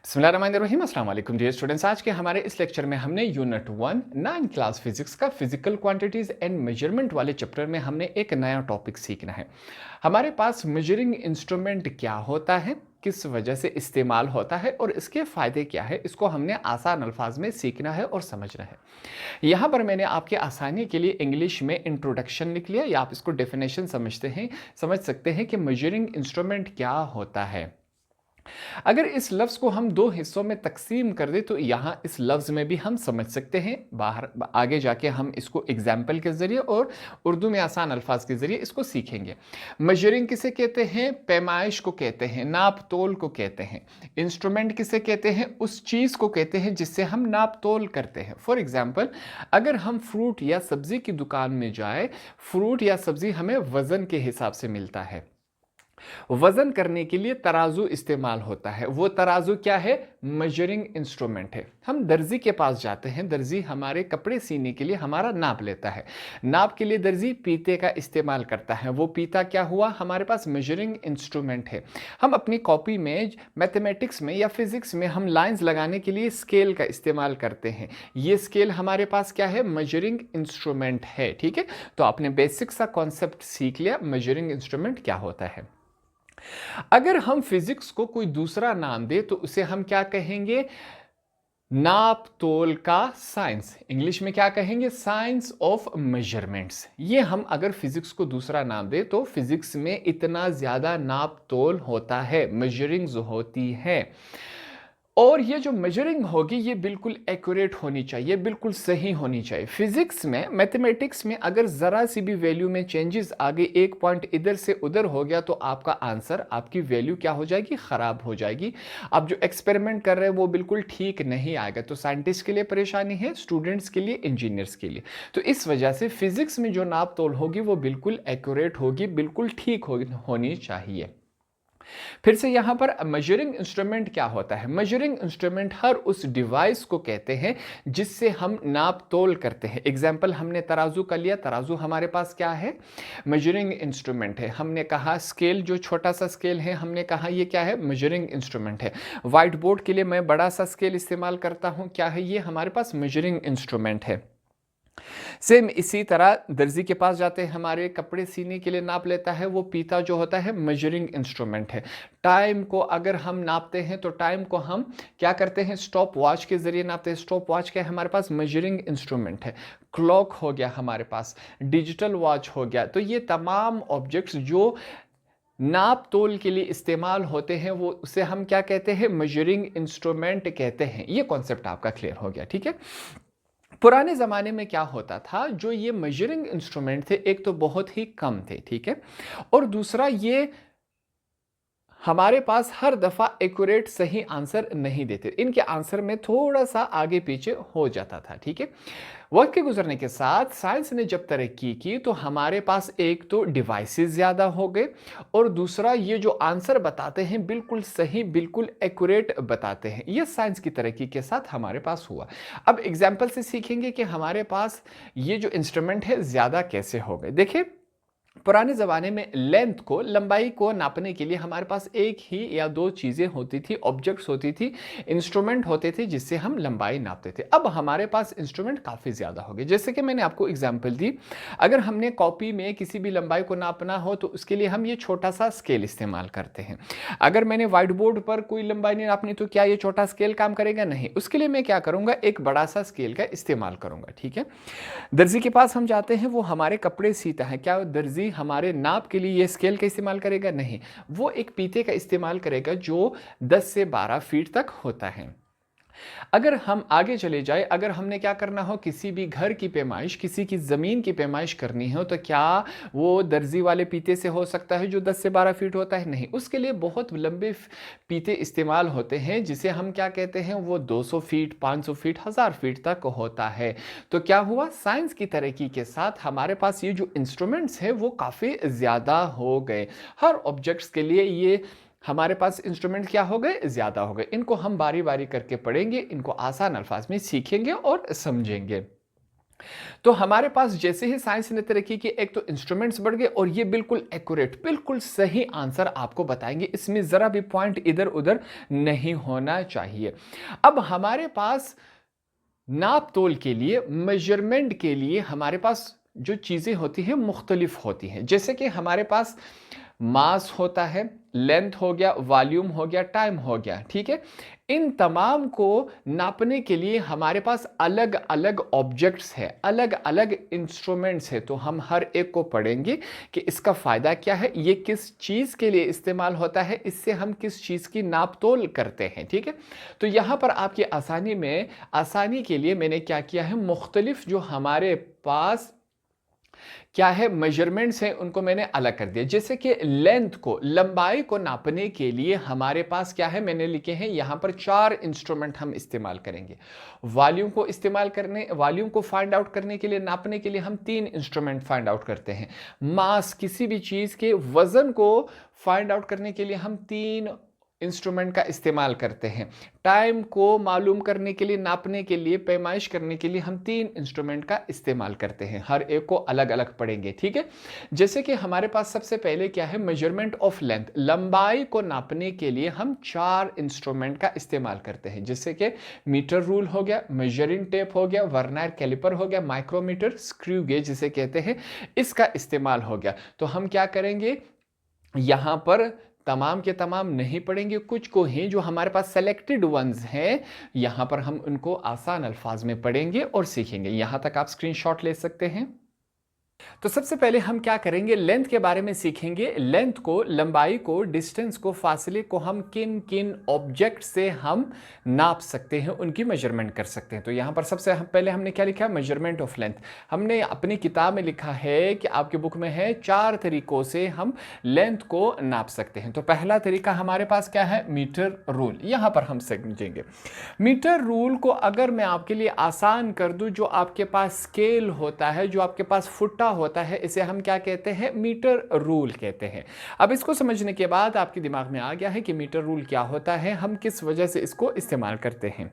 बिस्मिल्लाहिर्रहमानिर्रहीम अस्सलाम वालेकुम डियर स्टूडेंट्स। आज के हमारे इस लेक्चर में हमने यूनिट 1 9 क्लास फिजिक्स का फिजिकल क्वांटिटीज एंड मेजरमेंट वाले चैप्टर में हमने एक नया टॉपिक सीखना है। हमारे पास मेजरिंग इंस्ट्रूमेंट क्या होता है, किस वजह से इस्तेमाल होता है और इसके फ़ायदे क्या है, इसको हमने आसान अल्फाज में सीखना है और समझना है। यहाँ पर मैंने आपके आसानी के लिए इंग्लिश में इंट्रोडक्शन लिख लिया, या आप इसको डेफिनेशन समझ सकते हैं कि मेजरिंग इंस्ट्रूमेंट क्या होता है। अगर इस लफ्ज़ को हम दो हिस्सों में तकसीम कर दें तो यहाँ इस लफ्ज़ में भी हम समझ सकते हैं। बाहर आगे जाके हम इसको एग्जाम्पल के ज़रिए और उर्दू में आसान अल्फाज के ज़रिए इसको सीखेंगे। मेजरिंग किसे कहते हैं? पैमाइश को कहते हैं, नाप तोल को कहते हैं। इंस्ट्रूमेंट किसे कहते हैं? उस चीज़ को कहते हैं जिससे हम नाप तोल करते हैं। फॉर एग्ज़ाम्पल, अगर हम फ्रूट या सब्ज़ी की दुकान में जाए, फ्रूट या सब्ज़ी हमें वज़न के हिसाब से मिलता है। वजन करने के लिए तराजू इस्तेमाल होता है। वो तराजू क्या है? मेजरिंग इंस्ट्रूमेंट है। हम दर्जी के पास जाते हैं, दर्जी हमारे कपड़े सीने के लिए हमारा नाप लेता है। नाप के लिए दर्जी पीते का इस्तेमाल करता है। वो पीता क्या हुआ? हमारे पास मेजरिंग इंस्ट्रूमेंट है। हम अपनी कॉपी में मैथमेटिक्स में या फिजिक्स में हम लाइंस लगाने के लिए स्केल का इस्तेमाल करते हैं। ये स्केल हमारे पास क्या है? मेजरिंग इंस्ट्रूमेंट है। ठीक है, तो आपने बेसिक सा कॉन्सेप्ट सीख लिया, मेजरिंग इंस्ट्रूमेंट क्या होता है। अगर हम फिजिक्स को कोई दूसरा नाम दे तो उसे हम क्या कहेंगे? नाप तोल का साइंस। इंग्लिश में क्या कहेंगे? Science of measurements. ये हम अगर फिजिक्स को दूसरा नाम दे तो फिजिक्स में इतना ज्यादा नाप तोल होता है, मेजरिंग्स होती है। और ये जो मेजरिंग होगी ये बिल्कुल एक्यूरेट होनी चाहिए, बिल्कुल सही होनी चाहिए। फिजिक्स में, मैथमेटिक्स में अगर ज़रा सी भी वैल्यू में चेंजेस आ गए, एक पॉइंट इधर से उधर हो गया, तो आपका आंसर, आपकी वैल्यू क्या हो जाएगी? ख़राब हो जाएगी। आप जो एक्सपेरिमेंट कर रहे हैं वो बिल्कुल ठीक नहीं आएगा। तो साइंटिस्ट के लिए परेशानी है, स्टूडेंट्स के लिए, इंजीनियर्स के लिए। तो इस वजह से फिजिक्स में जो नाप तोल होगी वो बिल्कुल एक्यूरेट होगी, बिल्कुल ठीक होनी चाहिए। फिर से यहां पर मेजरिंग इंस्ट्रूमेंट क्या होता है? मेजरिंग इंस्ट्रूमेंट हर उस डिवाइस को कहते हैं जिससे हम नाप तोल करते हैं। एग्जाम्पल, हमने तराजू का लिया, तराजू हमारे पास क्या है? मेजरिंग इंस्ट्रूमेंट है। हमने कहा स्केल, जो छोटा सा स्केल है, हमने कहा ये क्या है? मेजरिंग इंस्ट्रूमेंट है। व्हाइट बोर्ड के लिए मैं बड़ा सा स्केल इस्तेमाल करता हूं, क्या है ये? हमारे पास मेजरिंग इंस्ट्रूमेंट है। सेम इसी तरह दर्जी के पास जाते हैं, हमारे कपड़े सीने के लिए नाप लेता है, वो पीता जो होता है मेजरिंग इंस्ट्रूमेंट है। टाइम को अगर हम नापते हैं तो टाइम को हम क्या करते हैं? स्टॉप वॉच के जरिए नापते हैं। स्टॉप वॉच क्या है? हमारे पास मेजरिंग इंस्ट्रूमेंट है। क्लॉक हो गया हमारे पास, डिजिटल वॉच हो गया। तो ये तमाम ऑब्जेक्ट्स जो नाप तोल के लिए इस्तेमाल होते हैं वो उसे हम क्या कहते हैं? मेजरिंग इंस्ट्रूमेंट कहते हैं। ये कॉन्सेप्ट आपका क्लियर हो गया। ठीक है, पुराने ज़माने में क्या होता था, जो ये मेजरिंग इंस्ट्रूमेंट थे, एक तो बहुत ही कम थे, ठीक है, और दूसरा ये हमारे पास हर दफ़ा एक्यूरेट सही आंसर नहीं देते। इनके आंसर में थोड़ा सा आगे पीछे हो जाता था। ठीक है, वक्त के गुजरने के साथ साइंस ने जब तरक्की की तो हमारे पास एक तो डिवाइसेस ज़्यादा हो गए, और दूसरा ये जो आंसर बताते हैं बिल्कुल सही, बिल्कुल एक्यूरेट बताते हैं। ये साइंस की तरक्की के साथ हमारे पास हुआ। अब एग्जाम्पल से सीखेंगे कि हमारे पास ये जो इंस्ट्रूमेंट है ज़्यादा कैसे हो गए। देखिए, पुराने ज़माने में लेंथ को, लंबाई को नापने के लिए हमारे पास एक ही या दो चीज़ें होती थी, ऑब्जेक्ट्स होती थी, इंस्ट्रूमेंट होते थे जिससे हम लंबाई नापते थे। अब हमारे पास इंस्ट्रूमेंट काफ़ी ज़्यादा हो गए। जैसे कि मैंने आपको एग्जांपल दी, अगर हमने कॉपी में किसी भी लंबाई को नापना हो तो उसके लिए हम ये छोटा सा स्केल इस्तेमाल करते हैं। अगर मैंने व्हाइट बोर्ड पर कोई लंबाई नहीं नापनी तो क्या ये छोटा स्केल काम करेगा? नहीं। उसके लिए मैं क्या करूँगा? एक बड़ा सा स्केल का इस्तेमाल करूँगा। ठीक है, दर्जी के पास हम जाते हैं, वो हमारे कपड़े सीता है, क्या दर्जी हमारे नाप के लिए ये स्केल का इस्तेमाल करेगा? नहीं। वो एक पीते का इस्तेमाल करेगा जो 10 से 12 फीट तक होता है। अगर हम आगे चले जाए, अगर हमने क्या करना हो, किसी भी घर की पैमाइश, किसी की ज़मीन की पैमाइश करनी हो, तो क्या वो दर्जी वाले पीते से हो सकता है जो 10 से 12 फीट होता है? नहीं। उसके लिए बहुत लंबे पीते इस्तेमाल होते हैं जिसे हम क्या कहते हैं? वो 200 फीट, 500 फीट, 1000 फीट तक होता है। तो क्या हुआ? साइंस की तरक्की के साथ हमारे पास ये जो इंस्ट्रूमेंट्स हैं वो काफ़ी ज़्यादा हो गए। हर ऑब्जेक्ट्स के लिए ये हमारे पास इंस्ट्रूमेंट क्या हो गए? ज़्यादा हो गए। इनको हम बारी बारी करके पढ़ेंगे, इनको आसान अल्फाज में सीखेंगे और समझेंगे। तो हमारे पास जैसे ही साइंस ने तरक्की की, एक तो इंस्ट्रूमेंट्स बढ़ गए और ये बिल्कुल एक्यूरेट, बिल्कुल सही आंसर आपको बताएंगे, इसमें जरा भी पॉइंट इधर उधर नहीं होना चाहिए। अब हमारे पास नाप तोल के लिए, मेजरमेंट के लिए हमारे पास जो चीजें होती हैं मुख्तलिफ होती हैं। जैसे कि हमारे पास मास होता है, लेंथ हो गया, वॉल्यूम हो गया, टाइम हो गया, ठीक है। इन तमाम को नापने के लिए हमारे पास अलग अलग ऑब्जेक्ट्स है, अलग अलग इंस्ट्रूमेंट्स है। तो हम हर एक को पढ़ेंगे कि इसका फायदा क्या है, ये किस चीज के लिए इस्तेमाल होता है, इससे हम किस चीज की नाप तोल करते हैं, ठीक है। तो यहां पर आपकी आसानी के लिए मैंने क्या किया है, मुख्तलिफ जो हमारे पास क्या है मेजरमेंट्स हैं उनको मैंने अलग कर दिया। जैसे कि लेंथ को, लंबाई को नापने के लिए हमारे पास क्या है, मैंने लिखे हैं यहां पर 4 इंस्ट्रूमेंट हम इस्तेमाल करेंगे। वॉल्यूम को फाइंड आउट करने के लिए, नापने के लिए हम 3 इंस्ट्रूमेंट फाइंड आउट करते हैं। मास, किसी भी चीज के वजन को फाइंड आउट करने के लिए हम 3 इंस्ट्रूमेंट का इस्तेमाल करते हैं। टाइम को मालूम करने के लिए, नापने के लिए, पैमाइश करने के लिए हम 3 इंस्ट्रूमेंट का इस्तेमाल करते हैं। हर एक को अलग अलग पढ़ेंगे, ठीक है। जैसे कि हमारे पास सबसे पहले क्या है, मेजरमेंट ऑफ लेंथ, लंबाई को नापने के लिए हम 4 इंस्ट्रूमेंट का इस्तेमाल करते हैं। जैसे कि मीटर रूल हो गया, मेजरिंग टेप हो गया, वर्नायर कैलिपर हो गया, माइक्रोमीटर, स्क्रू गेज जिसे कहते हैं, इसका इस्तेमाल हो गया। तो हम क्या करेंगे, यहां पर तमाम के तमाम नहीं पढ़ेंगे, कुछ को ही जो हमारे पास सेलेक्टेड वंस हैं, यहां पर हम उनको आसान अल्फाज में पढ़ेंगे और सीखेंगे। यहां तक आप स्क्रीनशॉट ले सकते हैं। तो सबसे पहले हम क्या करेंगे, लेंथ के बारे में सीखेंगे। लेंथ को, लंबाई को, डिस्टेंस को, फासले को हम किन किन ऑब्जेक्ट से हम नाप सकते हैं, उनकी मेजरमेंट कर सकते हैं। तो यहां पर सबसे पहले हमने क्या लिखा है, मेजरमेंट ऑफ लेंथ। हमने अपनी किताब में लिखा है कि आपके बुक में है 4 तरीकों से हम लेंथ को नाप सकते हैं। तो पहला तरीका हमारे पास क्या है, मीटर रूल। यहां पर हम समझेंगे मीटर रूल को। अगर मैं आपके लिए आसान कर दूं, जो आपके पास स्केल होता है, जो आपके पास फुट्टा होता है, इसे हम क्या कहते हैं, मीटर रूल कहते हैं। अब इसको समझने के बाद आपके दिमाग में आ गया है कि मीटर रूल क्या होता है, हम किस वजह से इसको इस्तेमाल करते हैं।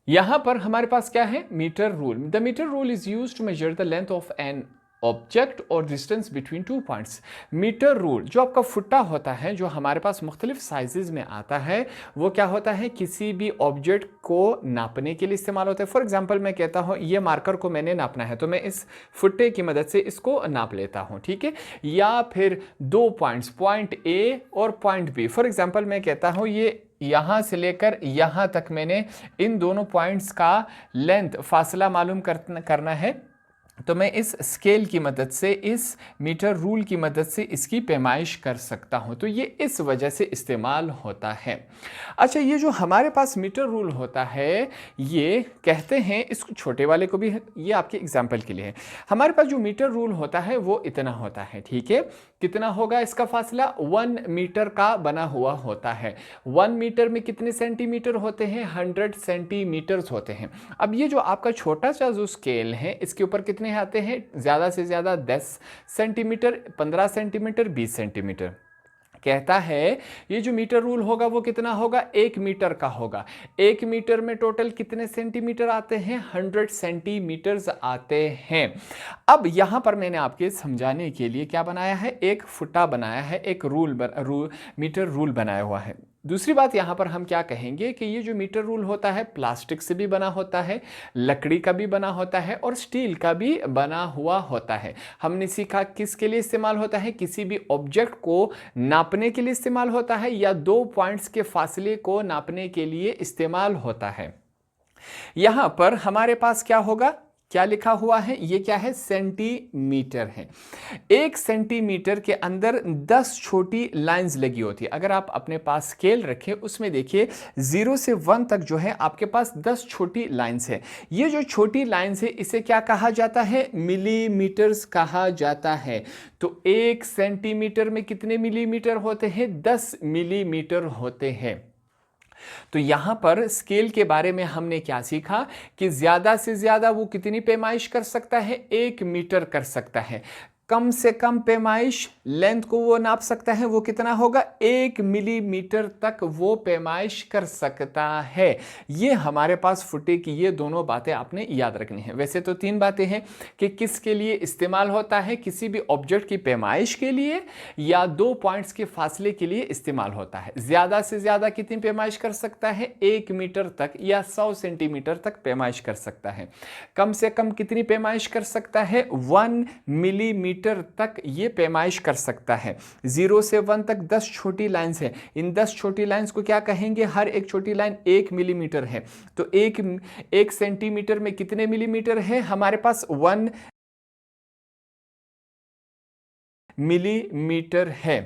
यहां पर हमारे पास क्या है, metre rule. The metre rule is used to measure the length of an object और distance between 2 points. Metre rule, जो आपका फुट्टा होता है, जो हमारे पास मुख्तलिफ साइजेस में आता है, वो क्या होता है, किसी भी ऑब्जेक्ट को नापने के लिए इस्तेमाल होता है। फॉर एग्जांपल मैं कहता हूँ ये मार्कर को मैंने नापना है, तो मैं इस फुट्टे की मदद से इसको नाप लेता हूँ, ठीक है। या फिर 2 पॉइंट्स, पॉइंट ए और पॉइंट बी। फॉर एग्जाम्पल मैं कहता हूँ ये यहां से लेकर यहां तक मैंने इन दोनों पॉइंट्स का लेंथ, फासला मालूम करना है, तो मैं इस स्केल की मदद से, इस मीटर रूल की मदद से इसकी पैमाइश कर सकता हूं। तो ये इस वजह से इस्तेमाल होता है। अच्छा, ये जो हमारे पास मीटर रूल होता है, ये कहते हैं, इसको छोटे वाले को भी, ये आपके एग्जाम्पल के लिए है। हमारे पास जो मीटर रूल होता है वो इतना होता है, ठीक है। कितना होगा इसका फासला, 1 मीटर का बना हुआ होता है। 1 मीटर में कितने सेंटीमीटर होते हैं, 100 सेंटीमीटर्स होते हैं। अब ये जो आपका छोटा सा जो स्केल है, इसके ऊपर कितने आते हैं, ज्यादा से ज्यादा 10 सेंटीमीटर, 15 सेंटीमीटर, 20 सेंटीमीटर। कहता है ये जो मीटर रूल होगा वो कितना होगा, 1 मीटर का होगा। 1 मीटर में टोटल कितने सेंटीमीटर आते हैं, 100 सेंटीमीटर्स आते हैं। अब यहां पर मैंने आपके समझाने के लिए क्या बनाया है, एक फुट्टा बनाया है, एक मीटर रूल बनाया हुआ है। दूसरी बात यहां पर हम क्या कहेंगे कि ये जो मीटर रूल होता है प्लास्टिक से भी बना होता है, लकड़ी का भी बना होता है और स्टील का भी बना हुआ होता है। हमने सीखा किसके लिए इस्तेमाल होता है, किसी भी ऑब्जेक्ट को नापने के लिए इस्तेमाल होता है, या 2 पॉइंट्स के फासले को नापने के लिए इस्तेमाल होता है। यहां पर हमारे पास क्या होगा, क्या लिखा हुआ है, ये क्या है, सेंटीमीटर है। 1 सेंटीमीटर के अंदर 10 छोटी लाइंस लगी होती है। अगर आप अपने पास स्केल रखें, उसमें देखिए 0 से 1 तक जो है आपके पास 10 छोटी लाइंस है। ये जो छोटी लाइंस है, इसे क्या कहा जाता है, मिलीमीटर्स कहा जाता है। तो 1 सेंटीमीटर में कितने मिलीमीटर होते हैं, 10 मिलीमीटर होते हैं। तो यहां पर स्केल के बारे में हमने क्या सीखा कि ज्यादा से ज्यादा वो कितनी पैमाइश कर सकता है, 1 मीटर कर सकता है। कम से कम पैमाइश लेंथ को वो नाप सकता है, वो कितना होगा 1 मिलीमीटर तक वो पैमाइश कर सकता है। ये हमारे पास फुटे की ये दोनों बातें आपने याद रखनी है। वैसे तो 3 बातें हैं कि किसके लिए इस्तेमाल होता है, किसी भी ऑब्जेक्ट की पैमाइश के लिए या 2 पॉइंट्स के फासले के लिए इस्तेमाल होता है। ज्यादा से ज्यादा कितनी पैमाइश कर सकता है, 1 मीटर तक या 100 सेंटीमीटर तक पैमाइश कर सकता है। कम से कम कितनी पैमाइश कर सकता है, 1 मिलीमीटर तक ये पैमाइश कर सकता है। 0 से 1 तक 10 छोटी लाइंस है, इन 10 छोटी लाइंस को क्या कहेंगे, हर एक छोटी लाइन 1 मिलीमीटर है। तो 1 सेंटीमीटर में कितने मिलीमीटर है हमारे पास, 1 मिलीमीटर है।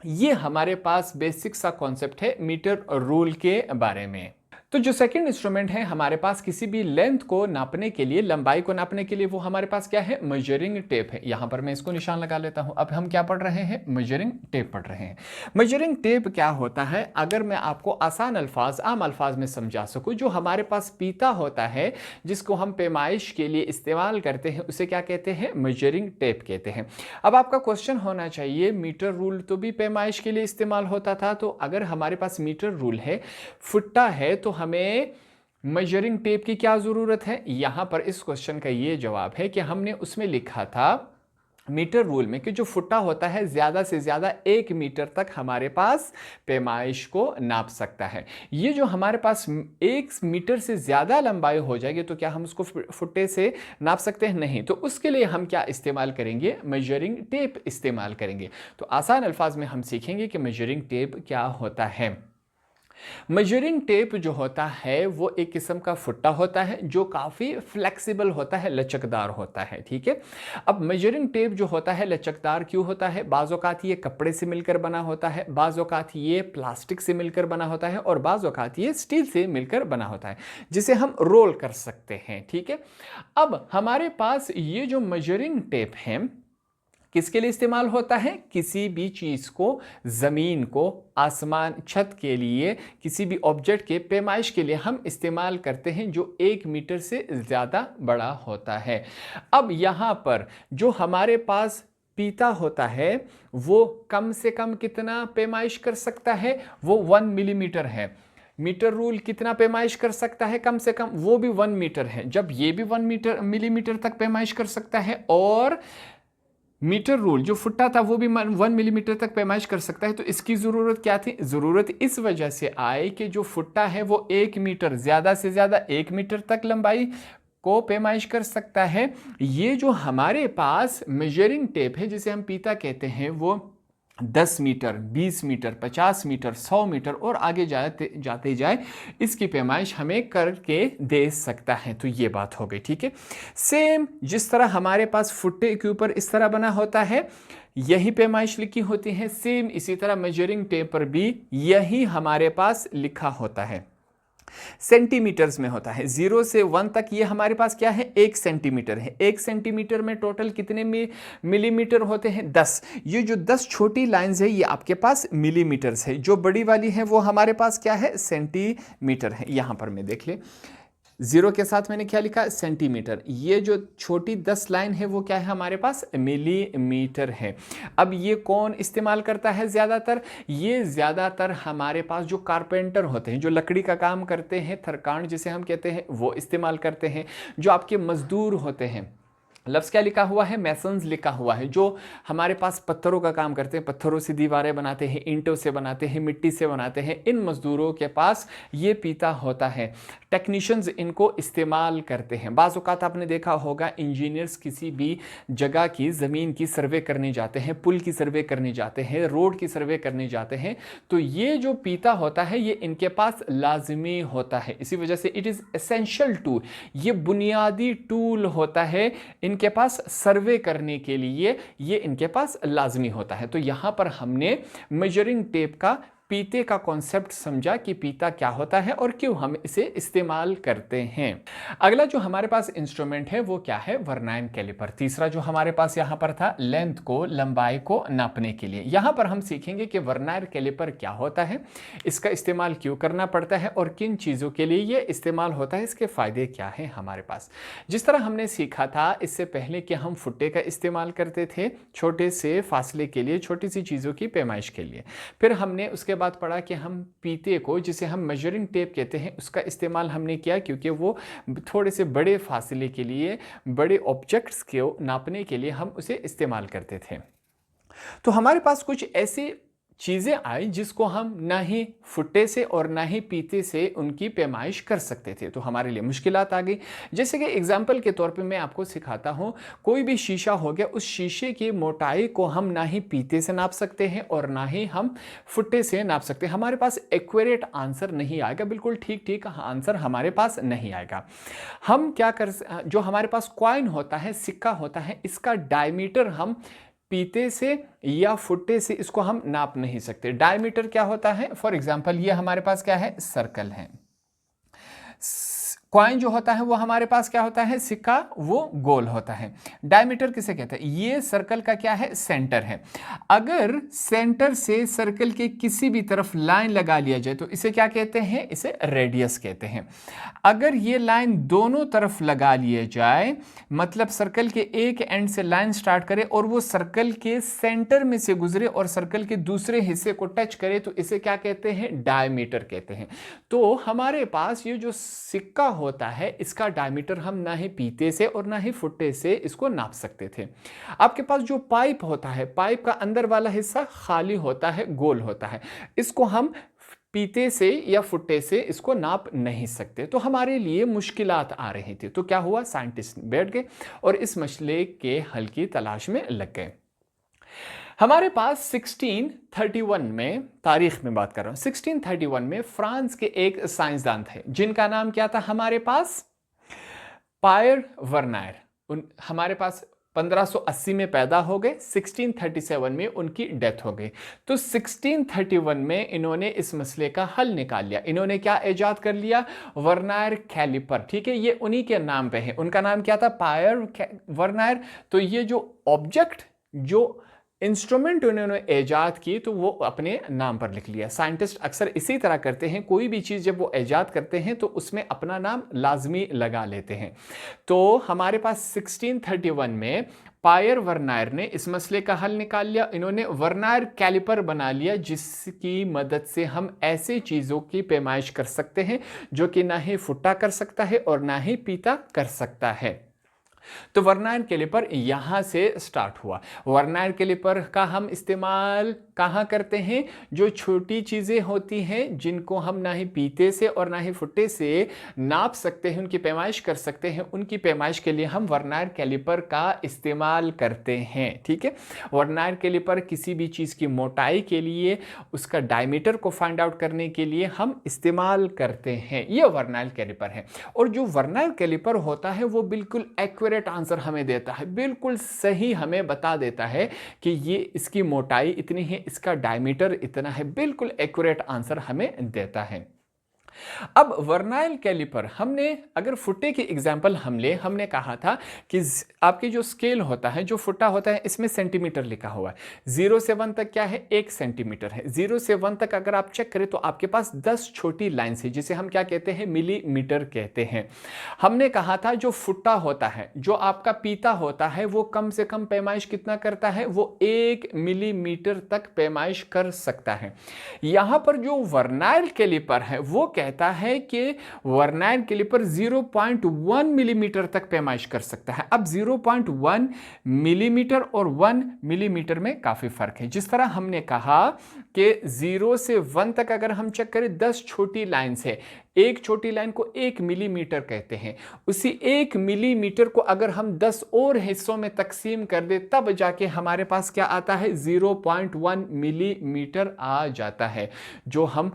ये हमारे पास बेसिक सा कॉन्सेप्ट है मीटर रूल के बारे में। तो जो सेकंड इंस्ट्रूमेंट है हमारे पास किसी भी लेंथ को नापने के लिए, लंबाई को नापने के लिए, वो हमारे पास क्या है, मेजरिंग टेप है। यहां पर मैं इसको निशान लगा लेता हूं। अब हम क्या पढ़ रहे हैं, मेजरिंग टेप पढ़ रहे हैं। मेजरिंग टेप क्या होता है, अगर मैं आपको आसान अल्फाज, आम अल्फाज में समझा सकूं, जो हमारे पास पीता होता है जिसको हम पैमाइश के लिए इस्तेमाल करते हैं, उसे क्या कहते हैं, मेजरिंग टेप कहते हैं। अब आपका क्वेश्चन होना चाहिए, मीटर रूल तो भी पैमाइश के लिए इस्तेमाल होता था, तो अगर हमारे पास मीटर रूल है, फुट्टा है, तो हमें मेजरिंग टेप की क्या जरूरत है। यहां पर इस क्वेश्चन का ये जवाब है कि हमने उसमें लिखा था मीटर रूल में कि जो फुट्टा होता है ज्यादा से ज्यादा 1 मीटर तक हमारे पास पैमाइश को नाप सकता है। ये जो हमारे पास 1 मीटर से ज्यादा लंबाई हो जाएगी तो क्या हम उसको फुट्टे से नाप सकते हैं, नहीं। तो उसके लिए हम क्या इस्तेमाल करेंगे, मेजरिंग टेप इस्तेमाल करेंगे। तो आसान अल्फाज में हम सीखेंगे कि मेजरिंग टेप क्या होता है। मेजरिंग टेप जो होता है वो एक किस्म का फुट्टा होता है जो काफ़ी फ्लेक्सिबल होता है, लचकदार होता है, ठीक है। अब मेजरिंग टेप जो होता है लचकदार क्यों होता है, बाज़ औक़ात ये कपड़े से मिलकर बना होता है, बाज़ औक़ात ये प्लास्टिक से मिलकर बना होता है और बाज़ औक़ात ये स्टील से मिलकर बना होता है जिसे हम रोल कर सकते हैं, ठीक है। अब हमारे पास ये जो मेजरिंग टेप है किसके लिए इस्तेमाल होता है, किसी भी चीज़ को, ज़मीन को, आसमान, छत के लिए, किसी भी ऑब्जेक्ट के पैमाइश के लिए हम इस्तेमाल करते हैं जो 1 मीटर से ज़्यादा बड़ा होता है। अब यहाँ पर जो हमारे पास पीता होता है वो कम से कम कितना पैमाइश कर सकता है, वो 1 मिलीमीटर है। मीटर रूल कितना पैमाइश कर सकता है, कम से कम वो भी 1 मीटर है। जब ये भी 1 मिलीमीटर तक पैमाइश कर सकता है और मीटर रूल जो फुट्टा था वो भी 1 मिलीमीटर तक पैमाइश कर सकता है, तो इसकी ज़रूरत क्या थी, ज़रूरत इस वजह से आई कि जो फुट्टा है वो 1 मीटर, ज़्यादा से ज़्यादा 1 मीटर तक लंबाई को पैमाइश कर सकता है। ये जो हमारे पास मेजरिंग टेप है जिसे हम पीता कहते हैं वो 10 मीटर, 20 मीटर, 50 मीटर, 100 मीटर और आगे जाते जाए इसकी पैमाइश हमें करके दे सकता है। तो ये बात हो गई, ठीक है। सेम जिस तरह हमारे पास फुट्टे के ऊपर इस तरह बना होता है, यही पैमाइश लिखी होती है, सेम इसी तरह मेजरिंग टेप पर भी यही हमारे पास लिखा होता है। सेंटीमीटर्स में होता है, 0 से 1 तक ये हमारे पास क्या है, 1 सेंटीमीटर है। 1 सेंटीमीटर में टोटल कितने मिलीमीटर होते हैं, 10। ये जो 10 छोटी लाइंस है ये आपके पास मिलीमीटर्स है, जो बड़ी वाली है वो हमारे पास क्या है, सेंटीमीटर है। यहां पर मैं देख ले 0 के साथ मैंने क्या लिखा, सेंटीमीटर। ये जो छोटी 10 लाइन है वो क्या है हमारे पास, मिलीमीटर है। अब ये कौन इस्तेमाल करता है ज़्यादातर, ये ज़्यादातर हमारे पास जो कारपेंटर होते हैं, जो लकड़ी का काम करते हैं, थरकान जिसे हम कहते हैं, वो इस्तेमाल करते हैं। जो आपके मजदूर होते हैं, लफ्ज़ क्या लिखा हुआ है, मैसन्स लिखा हुआ है, जो हमारे पास पत्थरों का काम करते हैं, पत्थरों से दीवारें बनाते हैं, ईंटों से बनाते हैं, मिट्टी से बनाते हैं, इन मजदूरों के पास ये पीता होता है। टेक्नीशियंस इनको इस्तेमाल करते हैं। बाज़ औक़ात आपने देखा होगा इंजीनियर्स किसी भी जगह की ज़मीन की सर्वे करने जाते हैं, पुल की सर्वे करने जाते हैं, रोड की सर्वे करने जाते हैं, तो ये जो पीता होता है ये इनके पास लाजमी होता है। इसी वजह से इट इज़ एसेंशियल टूल, ये बुनियादी टूल होता है इनके पास सर्वे करने के लिए, ये इनके पास लाजमी होता है। तो यहां पर हमने मेजरिंग टेप का पीते का कॉन्सेप्ट समझा कि पीता क्या होता है और क्यों हम इसे इस्तेमाल करते हैं। अगला जो हमारे पास इंस्ट्रूमेंट है वो क्या है, वर्नाइन कैलिपर। तीसरा जो हमारे पास यहाँ पर था, लेंथ को, लंबाई को नापने के लिए। यहाँ पर हम सीखेंगे कि वर्नाइन कैलिपर क्या होता है, इसका इस्तेमाल क्यों करना पड़ता है और किन चीज़ों के लिए ये इस्तेमाल होता है, इसके फायदे क्या हैं हमारे पास। जिस तरह हमने सीखा था इससे पहले कि हम फुट्टे का इस्तेमाल करते थे छोटे से फासले के लिए, छोटी सी चीज़ों की पैमाइश के लिए। फिर हमने उसके बाद पढ़ा कि हम पीते को, जिसे हम मेजरिंग टेप कहते हैं, उसका इस्तेमाल हमने किया क्योंकि वो थोड़े से बड़े फासले के लिए, बड़े ऑब्जेक्ट्स को नापने के लिए हम उसे इस्तेमाल करते थे। तो हमारे पास कुछ ऐसी चीज़ें आई जिसको हम ना ही फुट्टे से और ना ही पीते से उनकी पैमाइश कर सकते थे, तो हमारे लिए मुश्किलात आ गई। जैसे कि एग्जाम्पल के तौर पे मैं आपको सिखाता हूँ, कोई भी शीशा हो गया, उस शीशे की मोटाई को हम ना ही पीते से नाप सकते हैं और ना ही हम फुट्टे से नाप सकते हैं। हमारे पास एक्यूरेट आंसर नहीं आएगा, बिल्कुल ठीक ठीक आंसर हमारे पास नहीं आएगा। हम क्या कर, जो हमारे पास कॉइन होता है, सिक्का होता है, इसका डायमीटर हम पीते से या फुट्टे से इसको हम नाप नहीं सकते। डायमीटर क्या होता है, फॉर एग्जांपल ये हमारे पास क्या है, सर्कल है। कॉइन जो होता है वो हमारे पास क्या होता है, सिक्का, वो गोल होता है। डायमीटर किसे कहते हैं, ये सर्कल का क्या है, सेंटर है। अगर सेंटर से सर्कल के किसी भी तरफ लाइन लगा लिया जाए तो इसे क्या कहते हैं, इसे रेडियस कहते हैं। अगर ये लाइन दोनों तरफ लगा लिए जाए, मतलब सर्कल के एक एंड से लाइन स्टार्ट करे और वो सर्कल के सेंटर में से गुजरे और सर्कल के दूसरे हिस्से को टच करे, तो इसे क्या कहते हैं, डायमीटर कहते हैं। तो हमारे पास ये जो सिक्का होता है, इसका डायमीटर हम ना ही पीते से और ना ही फुट्टे से इसको नाप सकते थे। आपके पास जो पाइप होता है, पाइप का अंदर वाला हिस्सा खाली होता है, गोल होता है, इसको हम पीते से या फुट्टे से इसको नाप नहीं सकते। तो हमारे लिए मुश्किलात आ रही थी। तो क्या हुआ, साइंटिस्ट बैठ गए और इस मसले के हल की तलाश में लग गए। हमारे पास 1631 में, तारीख में बात कर रहा हूं, 1631 में फ्रांस के एक साइंसदान थे जिनका नाम क्या था हमारे पास, पायर वर्नायर। हमारे पास 1580 में पैदा हो गए, 1637 में उनकी डेथ हो गई। तो 1631 में इन्होंने इस मसले का हल निकाल लिया। इन्होंने क्या इजाद कर लिया, वर्नायर कैलिपर। ठीक है, ये उन्हीं के नाम पे है। उनका नाम क्या था, पायर वर्नायर। तो ये जो ऑब्जेक्ट, जो इंस्ट्रूमेंट उन्होंने ईजाद की, तो वो अपने नाम पर लिख लिया। साइंटिस्ट अक्सर इसी तरह करते हैं, कोई भी चीज़ जब वो ईजाद करते हैं तो उसमें अपना नाम लाजमी लगा लेते हैं। तो हमारे पास 1631 में पायर वर्नायर ने इस मसले का हल निकाल लिया। इन्होंने वर्नायर कैलिपर बना लिया, जिसकी मदद से हम ऐसे चीज़ों की पैमाइश कर सकते हैं जो कि ना ही फुट्टा कर सकता है और ना ही पीता कर सकता है। तो वर्नायर कैलिपर यहां से स्टार्ट हुआ। वर्नायर कैलिपर का हम इस्तेमाल कहां करते हैं, जो छोटी चीजें होती हैं जिनको हम ना ही पीते से और ना ही फुट्टे से नाप सकते हैं, उनकी पैमाइश कर सकते हैं, उनकी पैमाइश के लिए हम वर्नायर कैलिपर का इस्तेमाल करते हैं। ठीक है, वर्नायर कैलिपर किसी भी चीज की मोटाई के लिए, उसका डायमीटर को फाइंड आउट करने के लिए हम इस्तेमाल करते हैं। यह वर्नायर कैलिपर है। और जो वर्नायर कैलिपर होता है वो बिल्कुल एक्यूरेट आंसर हमें देता है, बिल्कुल सही हमें बता देता है कि ये इसकी मोटाई इतनी है, इसका डायमीटर इतना है, बिल्कुल एक्यूरेट आंसर हमें देता है। अब वर्नायर कैलिपर, हमने अगर फुट्टे की एग्जांपल हमने कहा था कि आपके जो स्केल होता है, जो फुट्टा होता है, इसमें सेंटीमीटर लिखा हुआ है। 0 से 1 तक क्या है, 1 सेंटीमीटर है। 0 से 1 तक अगर आप चेक करें तो आपके पास 10 छोटी लाइंस है, जिसे हम क्या कहते हैं, मिलीमीटर कहते हैं। हमने कहा था जो फुट्टा होता है, जो आपका पीता होता है, वो कम से कम पैमाइश कितना करता है, वो 1 मिलीमीटर तक पैमाइश कर सकता है। यहां पर जो वर्नायर कैलिपर है वो कहता है कि वर्नायर कैलिपर 0.1 मिलीमीटर तक पैमाइश कर सकता है। अब 0.1 मिलीमीटर और 1 मिलीमीटर में काफी फर्क है। जिस तरह हमने कहा कि 0 से 1 तक अगर हम चेक करें 10 छोटी लाइंस है, एक छोटी लाइन को 1 मिलीमीटर कहते हैं। उसी 1 मिलीमीटर को अगर हम 10 और हिस्सों में तकसीम कर दे, तब जाके हमारे पास क्या आता है, 0.1 मिलीमीटर आ जाता है, जो हम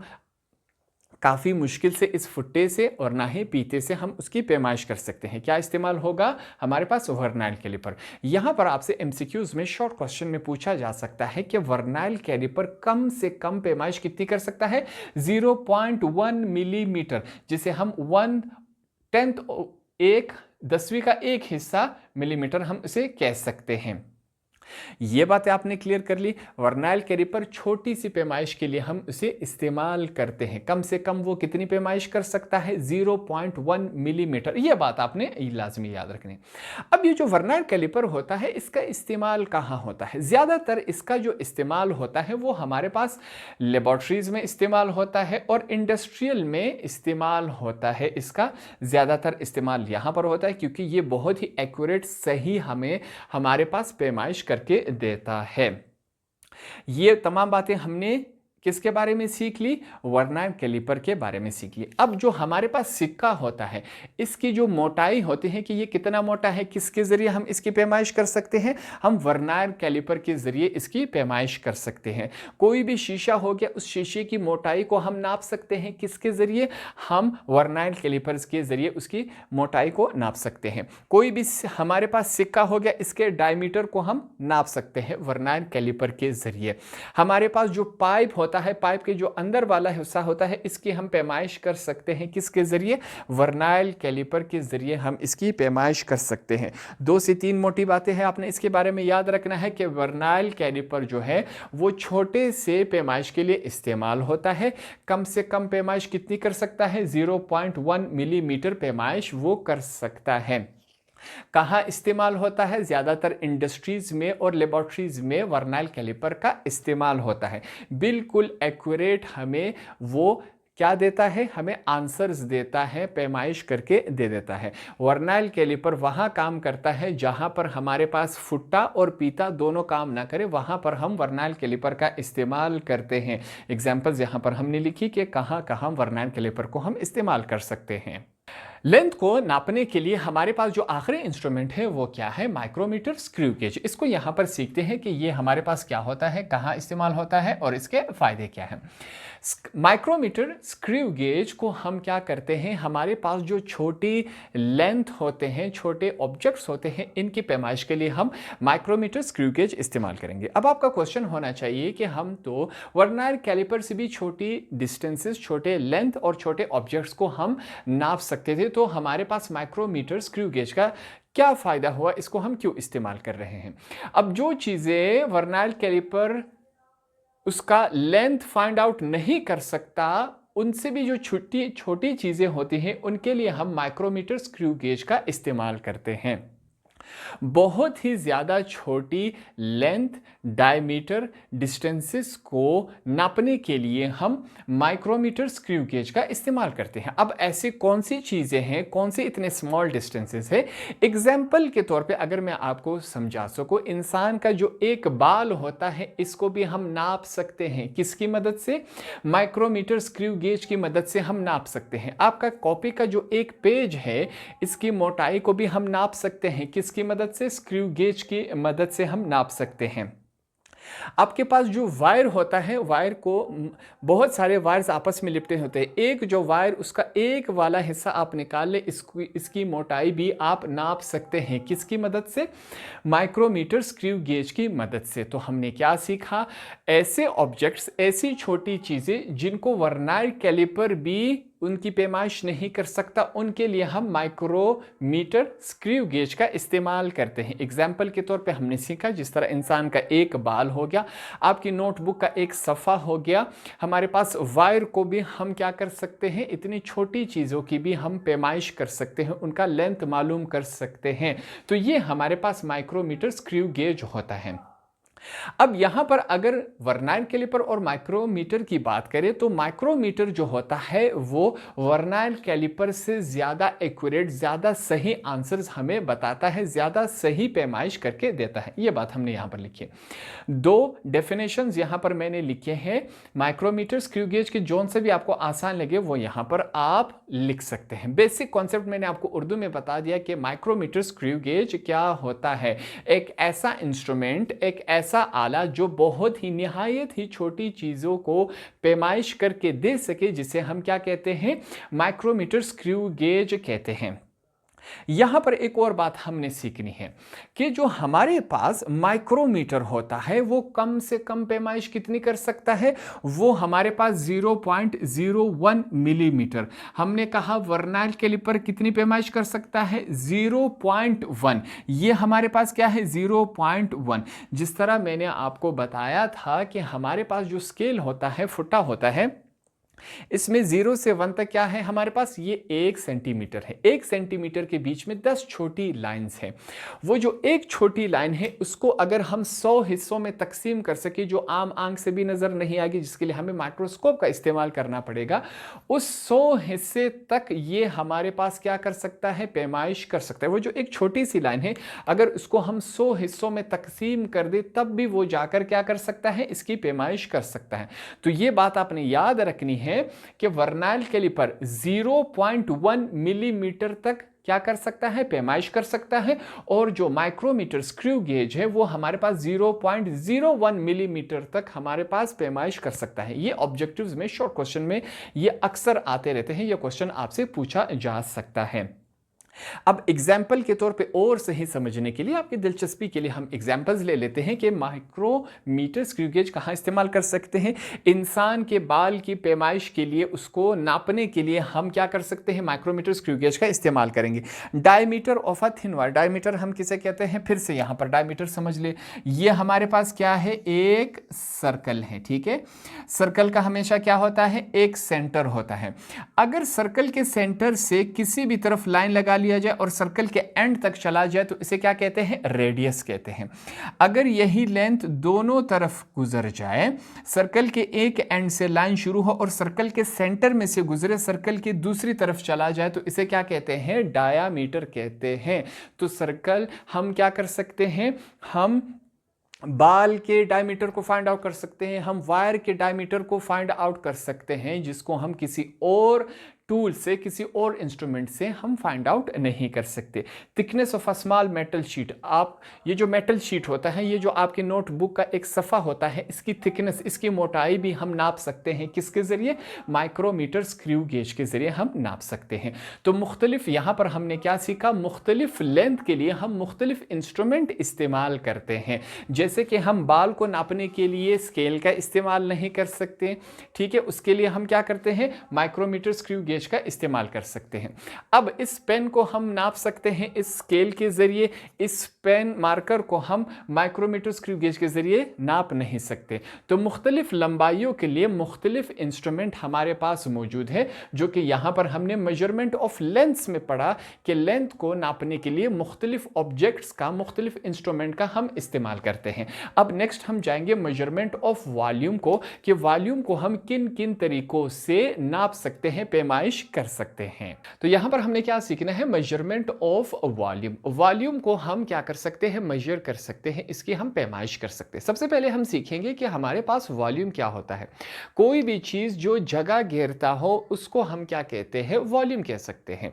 काफ़ी मुश्किल से इस फुट्टे से और ना ही पीते से हम उसकी पैमाइश कर सकते हैं। क्या इस्तेमाल होगा हमारे पास? वर्नाइल कैलिपर। यहाँ पर आपसे एमसीक्यूज में शॉर्ट क्वेश्चन में पूछा जा सकता है कि वर्नाइल कैलिपर कम से कम पैमाइश कितनी कर सकता है? 0.1 मिलीमीटर, जिसे हम 1/10 एक 10वीं का एक हिस्सा मिलीमीटर हम इसे कह सकते हैं। ये बातें आपने क्लियर कर ली। वर्नाइल कैलिपर छोटी सी पैमाइश के लिए हम इसे इस्तेमाल करते हैं। कम से कम वो कितनी पैमाइश कर सकता है? 0.1 मिलीमीटर। ये बात आपने लाजमी याद रखनी। अब ये जो वर्नाइल कैलिपर होता है, इसका इस्तेमाल कहाँ होता है? ज़्यादातर इसका जो इस्तेमाल होता है वो हमारे पास लेबॉर्ट्रीज में इस्तेमाल होता है और इंडस्ट्रियल में इस्तेमाल होता है। इसका ज़्यादातर इस्तेमाल यहाँ पर होता है क्योंकि ये बहुत ही एक्यूरेट, सही हमें हमारे पास पैमाइश करके देता है। ये तमाम बातें हमने किसके बारे में सीख ली? वर्नाइल कैलिपर के बारे में सीख ली। अब जो हमारे पास सिक्का होता है, इसकी जो मोटाई होती है कि ये कितना मोटा है, किसके जरिए हम इसकी पैमाइश कर सकते हैं? हम वर्नाइल कैलिपर के जरिए इसकी पैमाइश कर सकते हैं। कोई भी शीशा हो गया, उस शीशे की मोटाई को हम नाप सकते हैं किसके जरिए? हम वर्नाइल कैलिपर्स के जरिए उसकी मोटाई को नाप सकते हैं। कोई भी हमारे पास सिक्का हो गया, इसके डायमीटर को हम नाप सकते हैं वर्नाइल कैलिपर के जरिए। हमारे पास जो पाइप होता है, पाइप के जो अंदर वाला हिस्सा होता है, इसकी हम पैमाइश कर सकते हैं किसके जरिए? वर्नाइल कैलिपर के जरिए हम इसकी पैमाइश कर सकते हैं। 2 से 3 मोटी बातें हैं, आपने इसके बारे में याद रखना है कि वर्नाइल कैलिपर जो है वो छोटे से पैमाइश के लिए इस्तेमाल होता है। कम से कम पैमाइश कितनी कर सकता है? 0.1 मिलीमीटर पैमाइश वो कर सकता है। कहाँ इस्तेमाल होता है? ज़्यादातर इंडस्ट्रीज में और लेबॉर्ट्रीज में वर्नाइल कैलिपर का इस्तेमाल होता है। बिल्कुल एक्यूरेट हमें वो क्या देता है? हमें आंसर्स देता है, पैमाइश करके दे देता है। वर्नाइल कैलिपर वहाँ काम करता है जहाँ पर हमारे पास फुट्टा और पीता दोनों काम ना करे, वहाँ पर हम वर्नाइल कैलिपर का इस्तेमाल करते हैं। एग्जाम्पल्स यहाँ पर हमने लिखी कि कहाँ कहाँ वर्नाइल कैलिपर को हम इस्तेमाल कर सकते हैं। लेंथ को नापने के लिए हमारे पास जो आखिरी इंस्ट्रूमेंट है वो क्या है? Micrometer, screw gauge. इसको यहाँ पर सीखते हैं कि ये हमारे पास क्या होता है, कहाँ इस्तेमाल होता है और इसके फायदे क्या हैं। माइक्रोमीटर, स्क्रू गेज को हम क्या करते हैं? हमारे पास जो छोटी लेंथ होते हैं, छोटे ऑब्जेक्ट्स होते हैं, इनकी पैमाइश के लिए हम माइक्रोमीटर, स्क्रू गेज इस्तेमाल करेंगे। अब आपका क्वेश्चन होना चाहिए कि हम तो वर्नाइल कैलिपर से भी छोटी डिस्टेंसेस, छोटे लेंथ और छोटे ऑब्जेक्ट्स को हम नाप सकते थे, तो हमारे पास माइक्रोमीटर, स्क्रू गेज का क्या फायदा हुआ? इसको हम क्यों इस्तेमाल कर रहे हैं? अब जो चीजें वर्नाइल कैलिपर उसका लेंथ फाइंड आउट नहीं कर सकता, उनसे भी जो छोटी छोटी चीजें होती हैं, उनके लिए हम माइक्रोमीटर, स्क्रू गेज का इस्तेमाल करते हैं। बहुत ही ज़्यादा छोटी लेंथ, डायमीटर, डिस्टेंसेस को नापने के लिए हम माइक्रोमीटर, स्क्रू गेज का इस्तेमाल करते हैं। अब ऐसी कौन सी चीज़ें हैं, कौन से इतने स्मॉल डिस्टेंसेस है? एग्जाम्पल के तौर पे अगर मैं आपको समझा सकूं, इंसान का जो एक बाल होता है, इसको भी हम नाप सकते हैं। किसकी मदद से? माइक्रोमीटर, स्क्रू गेज की मदद से हम नाप सकते हैं। आपका कॉपी का जो एक पेज है, इसकी मोटाई को भी हम नाप सकते हैं। किसकी मदद से? स्क्रू गेज की मदद से हम नाप सकते हैं। आपके पास जो वायर होता है, वायर को बहुत सारे वायर्स आपस में लिपटे होते हैं। एक जो वायर, उसका एक वाला हिस्सा आप निकाल ले, इसकी मोटाई भी आप नाप सकते हैं। किसकी मदद से? माइक्रोमीटर, स्क्रू गेज की मदद से। तो हमने क्या सीखा? ऐसे ऑब्जेक्ट्स, ऐसी छोटी चीज़ें जिनको वर्नाइल कैलिपर भी उनकी पैमाइश नहीं कर सकता, उनके लिए हम माइक्रोमीटर, स्क्रू गेज का इस्तेमाल करते हैं। एग्जाम्पल के तौर पे हमने सीखा, जिस तरह इंसान का एक बाल हो गया, आपकी नोटबुक का एक सफ़ा हो गया, हमारे पास वायर को भी हम क्या कर सकते हैं? इतनी छोटी चीज़ों की भी हम पैमाइश कर सकते हैं, उनका लेंथ मालूम कर सकते हैं। तो ये हमारे पास माइक्रोमीटर, स्क्रू गेज होता है। अब यहां पर अगर वर्नाइल कैलिपर और माइक्रोमीटर की बात करें, तो माइक्रोमीटर जो होता है वो वर्नाइल कैलिपर से ज़्यादा एक्यूरेट, ज़्यादा सही आंसर्स हमें बताता है, ज़्यादा सही पैमाइश करके देता है। ये बात हमने यहां पर लिखी है। 2 डेफिनेशंस यहां पर मैंने लिखे हैं। माइक्रोमीटर, स्क्रू गेज के जोन से भी आपको आसान लगे वो यहां पर आप लिख सकते हैं। बेसिक कॉन्सेप्ट मैंने आपको उर्दू में बता दिया कि माइक्रोमीटर, स्क्रू गेज क्या होता है। एक ऐसा इंस्ट्रूमेंट, एक ऐसा ऐसा आला जो बहुत ही निहायत ही छोटी चीज़ों को पैमाइश करके दे सके, जिसे हम क्या कहते हैं, माइक्रोमीटर स्क्रू गेज कहते हैं। यहां पर एक और बात हमने सीखनी है कि जो हमारे पास माइक्रोमीटर होता है वो कम से कम पैमाइश कितनी कर सकता है, वो हमारे पास 0.01 मिलीमीटर। हमने कहा वर्नाइल कैलिपर कितनी पैमाइश कर सकता है, 0.1। ये हमारे पास क्या है, 0.1। जिस तरह मैंने आपको बताया था कि हमारे पास जो स्केल होता है, फुटा होता है, इसमें 0 से 1 तक क्या है हमारे पास, ये 1 सेंटीमीटर है। 1 सेंटीमीटर के बीच में 10 छोटी लाइंस हैं। वो जो एक छोटी लाइन है उसको अगर हम 100 हिस्सों में तकसीम कर सके, जो आम आंख से भी नजर नहीं आएगी, जिसके लिए हमें माइक्रोस्कोप का इस्तेमाल करना पड़ेगा, उस 100 हिस्से तक ये हमारे पास क्या कर सकता है, पैमाइश कर सकता है। वो जो एक छोटी सी लाइन है, अगर उसको हम 100 हिस्सों में तकसीम कर दे तब भी वो जाकर क्या कर सकता है, इसकी पैमाइश कर सकता है। तो ये बात आपने याद रखनी है कि वर्नाइल कैलिपर 0.1 मिलीमीटर तक क्या कर सकता है, पैमाइश कर सकता है, और जो माइक्रोमीटर स्क्रू गेज है वो हमारे पास 0.01 मिलीमीटर तक हमारे पास पैमाइश कर सकता है। ये ऑब्जेक्टिव्स में, शॉर्ट क्वेश्चन में ये अक्सर आते रहते हैं, ये क्वेश्चन आपसे पूछा जा सकता है। अब एग्जाम्पल के तौर पे और सही समझने के लिए, आपकी दिलचस्पी के लिए हम एग्जाम्पल्स ले लेते हैं कि माइक्रोमीटर स्क्रू गेज कहाँ इस्तेमाल कर सकते हैं। इंसान के बाल की पैमाइश के लिए, उसको नापने के लिए हम क्या कर सकते हैं, माइक्रोमीटर स्क्रू गेज का इस्तेमाल करेंगे। Diameter of a thin wire, diameter हम किसे कहते हैं, फिर से यहाँ पर डायमीटर समझ ले। ये हमारे पास क्या है, एक सर्कल है, ठीक है। सर्कल का हमेशा क्या होता है, एक सेंटर होता है। अगर सर्कल के सेंटर से किसी भी तरफ लाइन लगा लिया जाए और सर्कल के एंड तक चला जाए तो इसे क्या कहते हैं, रेडियस कहते हैं। अगर यही लेंथ दोनों तरफ गुजर जाए, सर्कल के एक एंड से लाइन शुरू हो और सर्कल के सेंटर में से गुजरे, सर्कल की दूसरी तरफ चला जाए, तो इसे क्या कहते हैं, डायामीटर कहते हैं। तो सर्कल हम क्या कर सकते हैं, हम बाल के डायमीटर को फाइंड आउट कर सकते हैं, हम वायर के डायमीटर को फाइंड आउट कर सकते हैं, जिसको हम किसी और टूल से, किसी और इंस्ट्रूमेंट से हम फाइंड आउट नहीं कर सकते। Thickness of a small metal sheet, आप ये जो मेटल शीट होता है, ये जो आपके नोटबुक का एक सफ़ा होता है, इसकी थिकनेस, इसकी मोटाई भी हम नाप सकते हैं। किसके ज़रिए, माइक्रोमीटर स्क्रू गेज के ज़रिए हम नाप सकते हैं। तो मुख्तलिफ, यहाँ पर हमने क्या सीखा, मुख्तलिफ लेंथ के लिए हम मुख्तलिफ इंस्ट्रूमेंट इस्तेमाल करते हैं। जैसे कि हम बाल को नापने के लिए स्केल का इस्तेमाल नहीं कर सकते, ठीक है, उसके लिए हम क्या करते हैं, माइक्रोमीटर स्क्रू गेज का इस्तेमाल कर सकते हैं। अब इस पेन को हम नाप सकते हैं इस स्केल के जरिए, इस पेन मार्कर को हम माइक्रोमीटर स्क्रू गेज के जरिए नाप नहीं सकते। तो मुख्तलिफ लंबाइयों के लिए मुख्तलिफ इंस्ट्रूमेंट हमारे पास मौजूद है, जो कि यहां पर हमने मेजरमेंट ऑफ लेंथ्स में पढ़ा कि लेंथ को नापने के लिए मुख्तलिफ ऑब्जेक्ट्स का, मुख्तलिफ इंस्ट्रूमेंट का हम इस्तेमाल करते हैं। अब नेक्स्ट हम जाएंगे मेजरमेंट ऑफ वॉल्यूम को, कि वॉल्यूम को हम किन किन तरीकों से नाप सकते हैं, पैमाइश कर सकते हैं। तो यहां पर हमने क्या सीखना है, मेजरमेंट ऑफ वॉल्यूम। वॉल्यूम को हम क्या कर सकते हैं, मेजर कर सकते हैं, इसकी हम पैमाइश कर सकते हैं। सबसे पहले हम सीखेंगे कि हमारे पास वॉल्यूम क्या होता है। कोई भी चीज जो जगह घेरता हो उसको हम क्या कहते हैं, वॉल्यूम कह सकते हैं।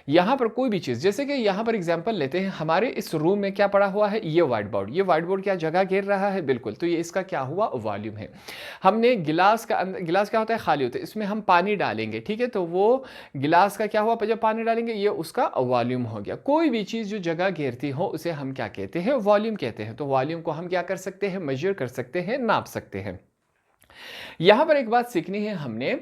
यहां पर कोई भी चीज, जैसे कि यहां पर एग्जांपल लेते हैं, हमारे इस रूम में क्या पड़ा हुआ है, ये व्हाइट बोर्ड। ये व्हाइट बोर्ड क्या जगह घेर रहा है, बिल्कुल। तो ये इसका क्या हुआ, वॉल्यूम है। हमने गिलास का, गिलास क्या होता है, खाली होता है, इसमें हम पानी डालेंगे, ठीक है, तो वो गिलास का क्या हुआ, जब पानी डालेंगे ये उसका वॉल्यूम हो गया। कोई भी चीज जो जगह घेरती हो उसे हम क्या कहते हैं, वॉल्यूम कहते हैं। तो वॉल्यूम को हम क्या कर सकते हैं, मेजर कर सकते हैं, नाप सकते हैं। यहां पर एक बात सीखनी है हमने,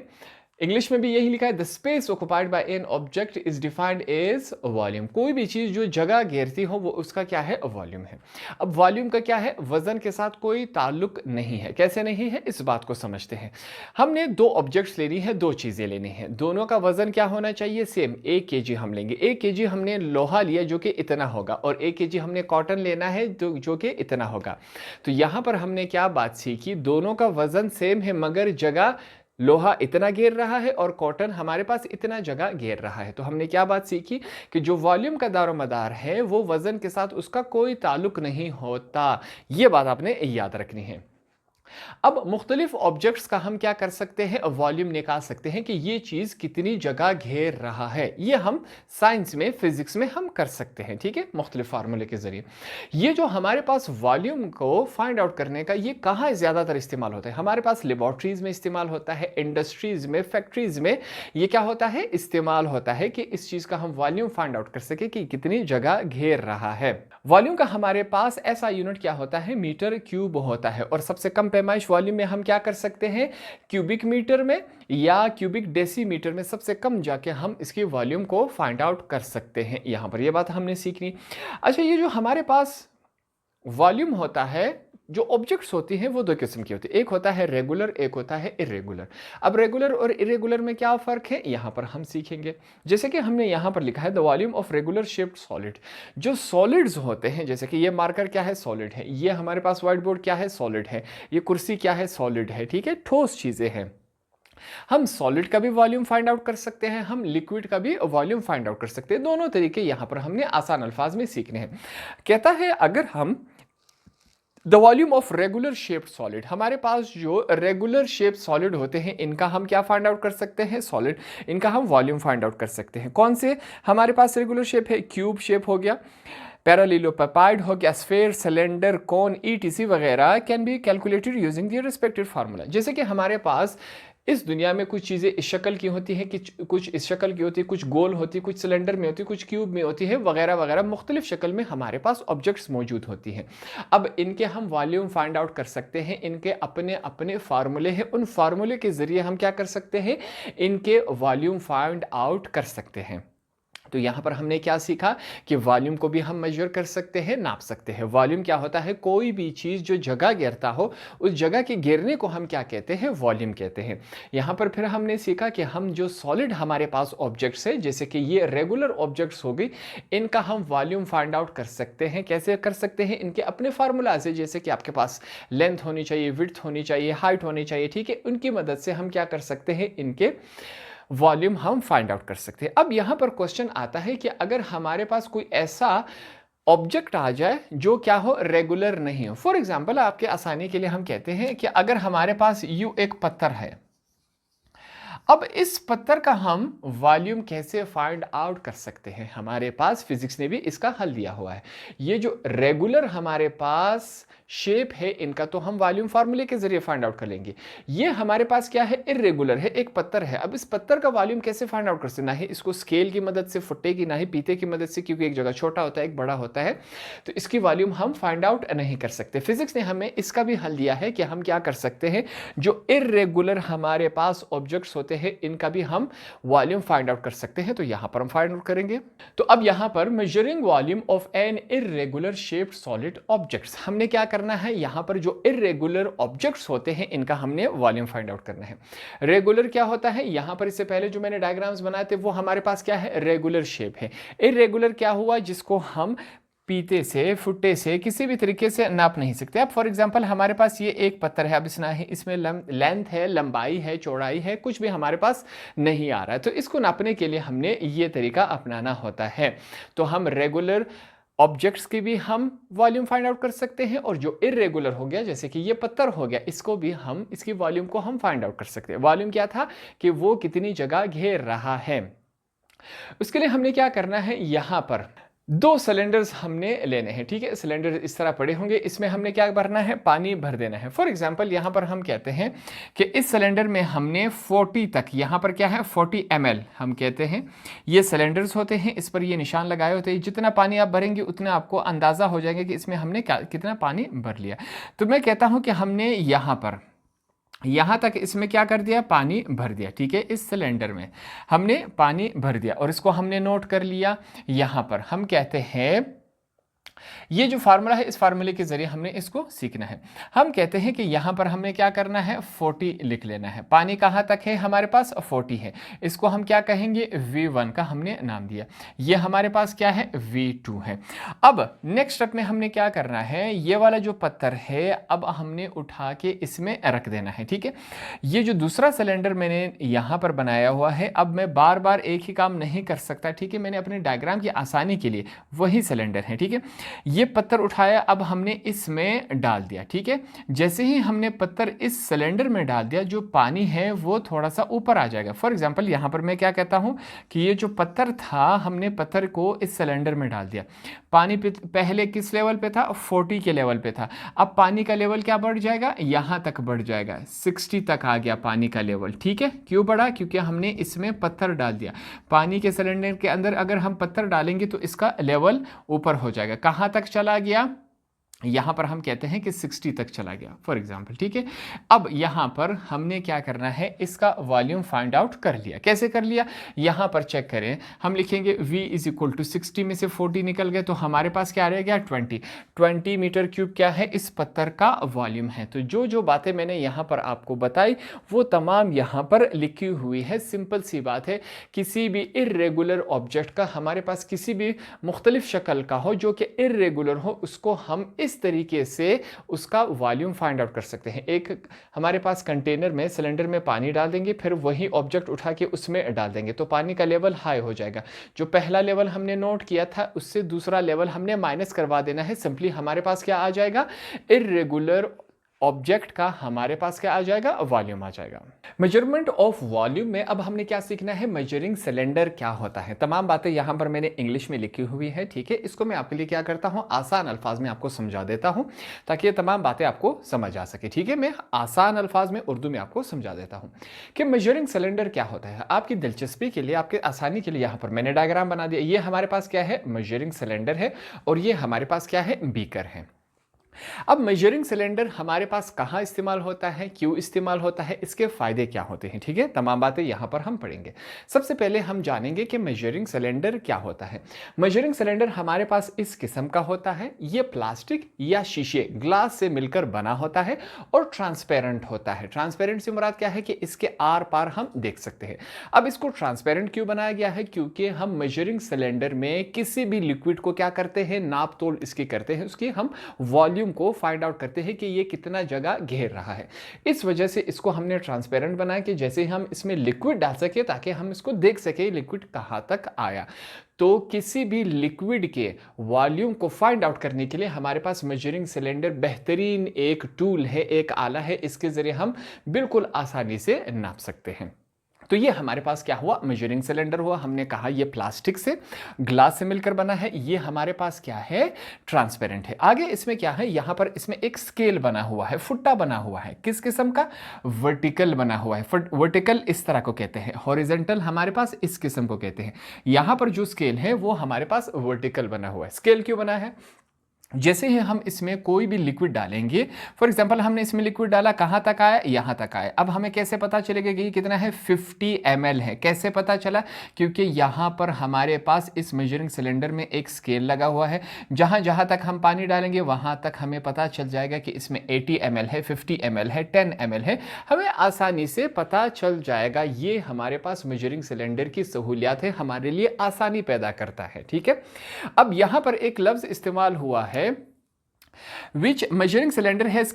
इंग्लिश में भी यही लिखा है, the space occupied by an object is defined as volume. कोई भी चीज जो जगह घेरती हो वो उसका क्या है, वॉल्यूम है। अब वॉल्यूम का क्या है, वजन के साथ कोई ताल्लुक नहीं है। कैसे नहीं है, इस बात को समझते हैं। हमने दो ऑब्जेक्ट्स लेनी है, दो चीजें लेनी है, दोनों का वजन क्या होना चाहिए, सेम। 1 kg हम लेंगे, 1 kg हमने लोहा लिया जो कि इतना होगा, और 1 kg हमने कॉटन लेना है जो कि इतना होगा। तो यहां पर हमने क्या बात सीखी, दोनों का वजन सेम है, मगर जगह, लोहा इतना घेर रहा है और कॉटन हमारे पास इतना जगह घेर रहा है। तो हमने क्या बात सीखी कि जो वॉल्यूम का दारोमदार है वो वजन के साथ उसका कोई ताल्लुक नहीं होता। यह बात आपने याद रखनी है। अब मुख्तलिफ ऑब्जेक्ट्स का हम क्या कर सकते हैं, वॉल्यूम निकाल सकते हैं कि ये चीज़ कितनी जगह घेर रहा है। ये हम साइंस में, फिजिक्स में हम कर सकते हैं, ठीक है, मुख्तलिफ फार्मूले के जरिए। ये जो हमारे पास वॉल्यूम को फाइंड आउट करने का, ये कहाँ ज़्यादातर इस्तेमाल होता है? हमारे पास लेबॉर्ट्रीज में इस्तेमाल होता है, इंडस्ट्रीज में, फैक्ट्रीज में ये क्या होता है, इस्तेमाल होता है कि इस चीज़ का हम वॉल्यूम फाइंड आउट कर सके कि कितनी जगह घेर रहा है। वॉल्यूम का हमारे पास ऐसा यूनिट क्या होता है, मीटर क्यूब होता है। और सबसे कम पैमाइश वॉल्यूम में हम क्या कर सकते हैं, क्यूबिक मीटर में या क्यूबिक डेसीमीटर में सबसे कम जाके हम इसकी वॉल्यूम को फाइंड आउट कर सकते हैं। यहां पर ये बात हमने सीखनी। अच्छा, ये जो हमारे पास वॉल्यूम होता है, जो ऑब्जेक्ट्स होती हैं वो दो किस्म की होती है, एक होता है रेगुलर, एक होता है इरेगुलर। अब रेगुलर और इरेगुलर में क्या फ़र्क है, यहाँ पर हम सीखेंगे। जैसे कि हमने यहाँ पर लिखा है the volume of regular shaped solid. जो सॉलिड्स होते हैं, जैसे कि ये मार्कर क्या है, सॉलिड है। ये हमारे पास व्हाइट बोर्ड क्या है, सॉलिड है। ये कुर्सी क्या है, सॉलिड है, ठीक है, ठोस चीज़ें हैं। हम सॉलिड का भी वॉल्यूम फाइंड आउट कर सकते हैं, हम लिक्विड का भी वॉल्यूम फाइंड आउट कर सकते हैं। दोनों तरीके यहाँ पर हमने आसान अल्फाज में सीखने हैं। कहता है अगर हम the volume of regular shaped solid, हमारे पास जो रेगुलर शेप सॉलिड होते हैं इनका हम क्या फाइंड आउट कर सकते हैं, सॉलिड, इनका हम वॉल्यूम फाइंड आउट कर सकते हैं। कौन से हमारे पास रेगुलर शेप है, क्यूब शेप हो गया, पैरालेलोपेपाइड हो गया, स्फेयर, सिलेंडर, कोन, ईटीसी वगैरह can be calculated using the respective formula. जैसे कि हमारे पास इस दुनिया में कुछ चीज़ें इस शक्ल की होती हैं, कुछ इस शक्ल की होती है, कुछ गोल होती है, कुछ सिलेंडर में होती है, कुछ क्यूब में होती है, वगैरह वगैरह, मुख्तलिफ शक्ल में हमारे पास ऑब्जेक्ट्स मौजूद होती हैं। अब इनके हम वॉल्यूम फाइंड आउट कर सकते हैं, इनके अपने अपने फार्मूले हैं, उन फार्मूले के ज़रिए हम क्या कर सकते हैं, इनके वॉल्यूम फाइंड आउट कर सकते हैं। तो यहाँ पर हमने क्या सीखा कि वॉल्यूम को भी हम मेजर कर सकते हैं, नाप सकते हैं। वॉल्यूम क्या होता है, कोई भी चीज़ जो जगह घेरता हो, उस जगह के घेरने को हम क्या कहते हैं, वॉल्यूम कहते हैं। यहाँ पर फिर हमने सीखा कि हम जो सॉलिड हमारे पास ऑब्जेक्ट्स है, जैसे कि ये रेगुलर ऑब्जेक्ट्स हो गई, इनका हम वॉल्यूम फाइंड आउट कर सकते हैं। कैसे कर सकते हैं, इनके अपने फार्मूला से, जैसे कि आपके पास लेंथ होनी चाहिए, विड्थ होनी चाहिए, हाइट होनी चाहिए, ठीक है, उनकी मदद से हम क्या कर सकते हैं, इनके वॉल्यूम हम फाइंड आउट कर सकते हैं। अब यहां पर क्वेश्चन आता है कि अगर हमारे पास कोई ऐसा ऑब्जेक्ट आ जाए जो क्या हो, रेगुलर नहीं हो। फॉर एग्जांपल, आपके आसानी के लिए हम कहते हैं कि अगर हमारे पास यूं एक पत्थर है, अब इस पत्थर का हम वॉल्यूम कैसे फाइंड आउट कर सकते हैं, हमारे पास फिजिक्स ने भी इसका हल दिया हुआ है। ये जो रेगुलर हमारे पास शेप है इनका, तो हम वॉल्यूम फार्मूले के जरिए फाइंड आउट कर लेंगे। ये हमारे पास क्या है, इरेगुलर है, एक पत्थर है। अब इस पत्थर का वॉल्यूम कैसे फाइंड आउट कर सकते हैं, ना ही इसको स्केल की मदद से फुटेगी, ना ही पीते की मदद से, क्योंकि एक जगह छोटा होता है, एक बड़ा होता है, तो इसकी वॉल्यूम हम फाइंड आउट नहीं कर सकते। फिजिक्स ने हमें इसका भी हल दिया है कि हम क्या कर सकते हैं, जो इरेगुलर हमारे पास ऑब्जेक्ट्स होते हैं इनका भी हम वॉल्यूम फाइंड आउट कर सकते हैं। तो यहां पर हम फाइंड आउट करेंगे। तो अब यहां पर measuring volume of an irregular shaped solid objects, हमने क्या करना है, यहां पर जो इरेगुलर ऑब्जेक्ट्स होते हैं इनका हमने वॉल्यूम फाइंड आउट करना है। रेगुलर क्या होता है, यहां पर इससे पहले जो मैंने डायग्राम्स बनाए थे वो हमारे पास क्या है, रेगुलर शेप है। इरेगुलर क्या हुआ, जिसको हम पीते से, फुट्टे से, किसी भी तरीके से नाप नहीं सकते। अब फॉर एग्जांपल हमारे पास ये एक पत्थर है, अब इसमें लेंथ है, लंबाई है, चौड़ाई है, कुछ भी हमारे पास नहीं आ रहा है। तो इसको नापने के लिए हमने ये तरीका अपनाना होता है। तो हम रेगुलर ऑब्जेक्ट्स की भी हम वॉल्यूम फाइंड आउट कर सकते हैं, और जो इरेगुलर हो गया, जैसे कि ये पत्थर हो गया, इसको भी हम, इसकी वॉल्यूम को हम फाइंड आउट कर सकते हैं। वॉल्यूम क्या था कि वो कितनी जगह घेर रहा है। उसके लिए हमने क्या करना है, यहां पर दो सिलेंडर्स हमने लेने हैं, ठीक है। सिलेंडर इस तरह पड़े होंगे, इसमें हमने क्या भरना है, पानी भर देना है। फॉर एग्जांपल यहां पर हम कहते हैं कि इस सिलेंडर में हमने 40 तक, यहां पर क्या है 40 ml हम कहते हैं, ये सिलेंडर्स होते हैं, इस पर ये निशान लगाए होते हैं। जितना पानी आप भरेंगे उतना आपको अंदाजा हो जाएगा कि इसमें हमने कितना पानी भर लिया। तो मैं कहता हूं कि हमने यहां तक इसमें क्या कर दिया, पानी भर दिया, ठीक है। इस सिलेंडर में हमने पानी भर दिया और इसको हमने नोट कर लिया। यहां पर हम कहते हैं, ये जो फार्मूला है, इस फार्मूले के जरिए हमने इसको सीखना है। हम कहते हैं कि यहां पर हमने क्या करना है, 40 लिख लेना है। पानी कहां तक है, हमारे पास 40 है, इसको हम क्या कहेंगे, V1 का हमने नाम दिया। ये हमारे पास क्या है, V2 है। अब नेक्स्ट स्टेप में हमने क्या करना है, ये वाला जो पत्थर है अब हमने उठा के इसमें रख देना है, ठीक है। ये जो दूसरा सिलेंडर मैंने यहां पर बनाया हुआ है, अब मैं बार बार एक ही काम नहीं कर सकता, ठीक है। मैंने अपने डायग्राम की आसानी के लिए वही सिलेंडर है, ठीक है। ये पत्थर उठाया, अब हमने इसमें डाल दिया, ठीक है। जैसे ही हमने पत्थर इस सिलेंडर में डाल दिया, जो पानी है वो थोड़ा सा ऊपर आ जाएगा। फॉर एग्जाम्पल यहाँ पर मैं क्या कहता हूँ कि ये जो पत्थर था, हमने पत्थर को इस सिलेंडर में डाल दिया। पानी पहले किस लेवल पे था? 40 के लेवल पे था। अब पानी का लेवल क्या बढ़ जाएगा? यहाँ तक बढ़ जाएगा, 60 तक आ गया पानी का लेवल, ठीक है। क्यों बढ़ा? क्योंकि हमने इसमें पत्थर डाल दिया। पानी के सिलेंडर के अंदर अगर हम पत्थर डालेंगे तो इसका लेवल ऊपर हो जाएगा। कहाँ तक चला गया? यहाँ पर हम कहते हैं कि 60 तक चला गया फॉर एग्जाम्पल, ठीक है। अब यहाँ पर हमने क्या करना है, इसका वॉल्यूम फाइंड आउट कर लिया। कैसे कर लिया? यहाँ पर चेक करें, हम लिखेंगे V इज इक्वल टू 60 में से 40 निकल गए तो हमारे पास क्या रह गया? 20 मीटर क्यूब क्या है? इस पत्थर का वॉल्यूम है। तो जो जो बातें मैंने यहाँ पर आपको बताई वो तमाम यहाँ पर लिखी हुई है। सिंपल सी बात है, किसी भी इर्रेगुलर ऑब्जेक्ट का हमारे पास किसी भी मुख्तलिफ शक्ल का हो जो कि इर्रेगुलर हो, उसको हम इस तरीके से उसका वॉल्यूम फाइंड आउट कर सकते हैं। एक हमारे पास कंटेनर में, सिलेंडर में पानी डाल देंगे, फिर वही ऑब्जेक्ट उठा के उसमें डाल देंगे तो पानी का लेवल हाई हो जाएगा। जो पहला लेवल हमने नोट किया था उससे दूसरा लेवल हमने माइनस करवा देना है। सिंपली हमारे पास क्या आ जाएगा? इर्रेगुलर ऑब्जेक्ट का हमारे पास क्या आ जाएगा? वॉल्यूम आ जाएगा। मेजरमेंट ऑफ वॉल्यूम में अब हमने क्या सीखना है? मेजरिंग सिलेंडर क्या होता है। तमाम बातें यहां पर मैंने इंग्लिश में लिखी हुई है, ठीक है। इसको मैं आपके लिए क्या करता हूं, आसान अल्फाज में आपको समझा देता हूं ताकि ये तमाम बातें आपको समझ आ सके, ठीक है। मैं आसान अल्फाज में उर्दू में आपको समझा देता हूं कि मेजरिंग सिलेंडर क्या होता है। आपकी दिलचस्पी के लिए, आपके आसानी के लिए यहां पर मैंने डायग्राम बना दिया। ये हमारे पास क्या है? मेजरिंग सिलेंडर है और ये हमारे पास क्या है? बीकर है। अब मेजरिंग सिलेंडर हमारे पास कहाँ इस्तेमाल होता है, क्यों इस्तेमाल होता है, इसके फायदे क्या होते हैं, ठीक है। तमाम बातें यहाँ पर हम पढ़ेंगे। सबसे पहले हम जानेंगे कि मेजरिंग सिलेंडर क्या होता है। मेजरिंग सिलेंडर हमारे पास इस किस्म का होता है। ये प्लास्टिक या शीशे, ग्लास से मिलकर बना होता है और ट्रांसपेरेंट होता है। ट्रांसपेरेंट से मुराद क्या है कि इसके आर पार हम देख सकते हैं। अब इसको ट्रांसपेरेंट क्यों बनाया गया है? क्योंकि हम मेजरिंग सिलेंडर में किसी भी लिक्विड को क्या करते हैं? नाप तोल इसकी करते हैं, उसकी हम वॉल्यूम को फाइंड आउट करते हैं कि ये कितना जगह घेर रहा है। इस वजह से इसको हमने ट्रांसपेरेंट बनाया कि जैसे हम इसमें लिक्विड डाल सके ताकि हम इसको देख सके लिक्विड कहां तक आया। तो किसी भी लिक्विड के वॉल्यूम को फाइंड आउट करने के लिए हमारे पास मेजरिंग सिलेंडर बेहतरीन एक टूल है, एक आला है। इसके जरिए हम बिल्कुल आसानी से नाप सकते हैं। तो ये हमारे पास क्या हुआ? मेजरिंग सिलेंडर हुआ। हमने कहा ये प्लास्टिक से, ग्लास से मिलकर बना है। ये हमारे पास क्या है? ट्रांसपेरेंट है। आगे इसमें क्या है? यहां पर इसमें एक स्केल बना हुआ है, फुट्टा बना हुआ है। किस किस्म का? वर्टिकल बना हुआ है। वर्टिकल इस तरह को कहते हैं, हॉरिजॉन्टल हमारे पास इस किस्म को कहते हैं। यहां पर जो स्केल है वो हमारे पास वर्टिकल बना हुआ है। स्केल क्यों बना है? जैसे ही हम इसमें कोई भी लिक्विड डालेंगे, फॉर एग्जांपल हमने इसमें लिक्विड डाला, कहाँ तक आया? यहाँ तक आया। अब हमें कैसे पता चलेगा कि ये कितना है? 50 ml है। कैसे पता चला? क्योंकि यहाँ पर हमारे पास इस मेजरिंग सिलेंडर में एक स्केल लगा हुआ है। जहाँ जहाँ तक हम पानी डालेंगे वहाँ तक हमें पता चल जाएगा कि इसमें 80 ml है, 50 ml है, 10 ml है। हमें आसानी से पता चल जाएगा। ये हमारे पास मेजरिंग सिलेंडर की सहूलियत है, हमारे लिए आसानी पैदा करता है, ठीक है। अब यहाँ पर एक लफ्ज़ इस्तेमाल हुआ है, which measuring cylinder has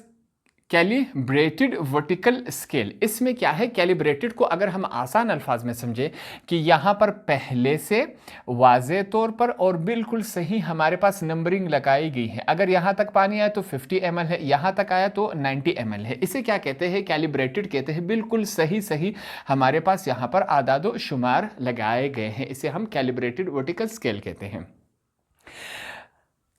calibrated vertical scale. इसमें क्या है? कैलिब्रेटेड को अगर हम आसान अल्फाज में समझे कि यहाँ पर पहले से वाज़े तौर पर और बिल्कुल सही हमारे पास नंबरिंग लगाई गई है। अगर यहाँ तक पानी आया तो 50 ml है, यहाँ तक आया तो 90 ml है। इसे क्या कहते हैं? कैलिब्रेटेड कहते हैं। बिल्कुल सही सही हमारे पास यहाँ पर आदादो शुमार लगाए गए हैं। इसे हम कैलिब्रेटेड वर्टिकल स्केल कहते हैं।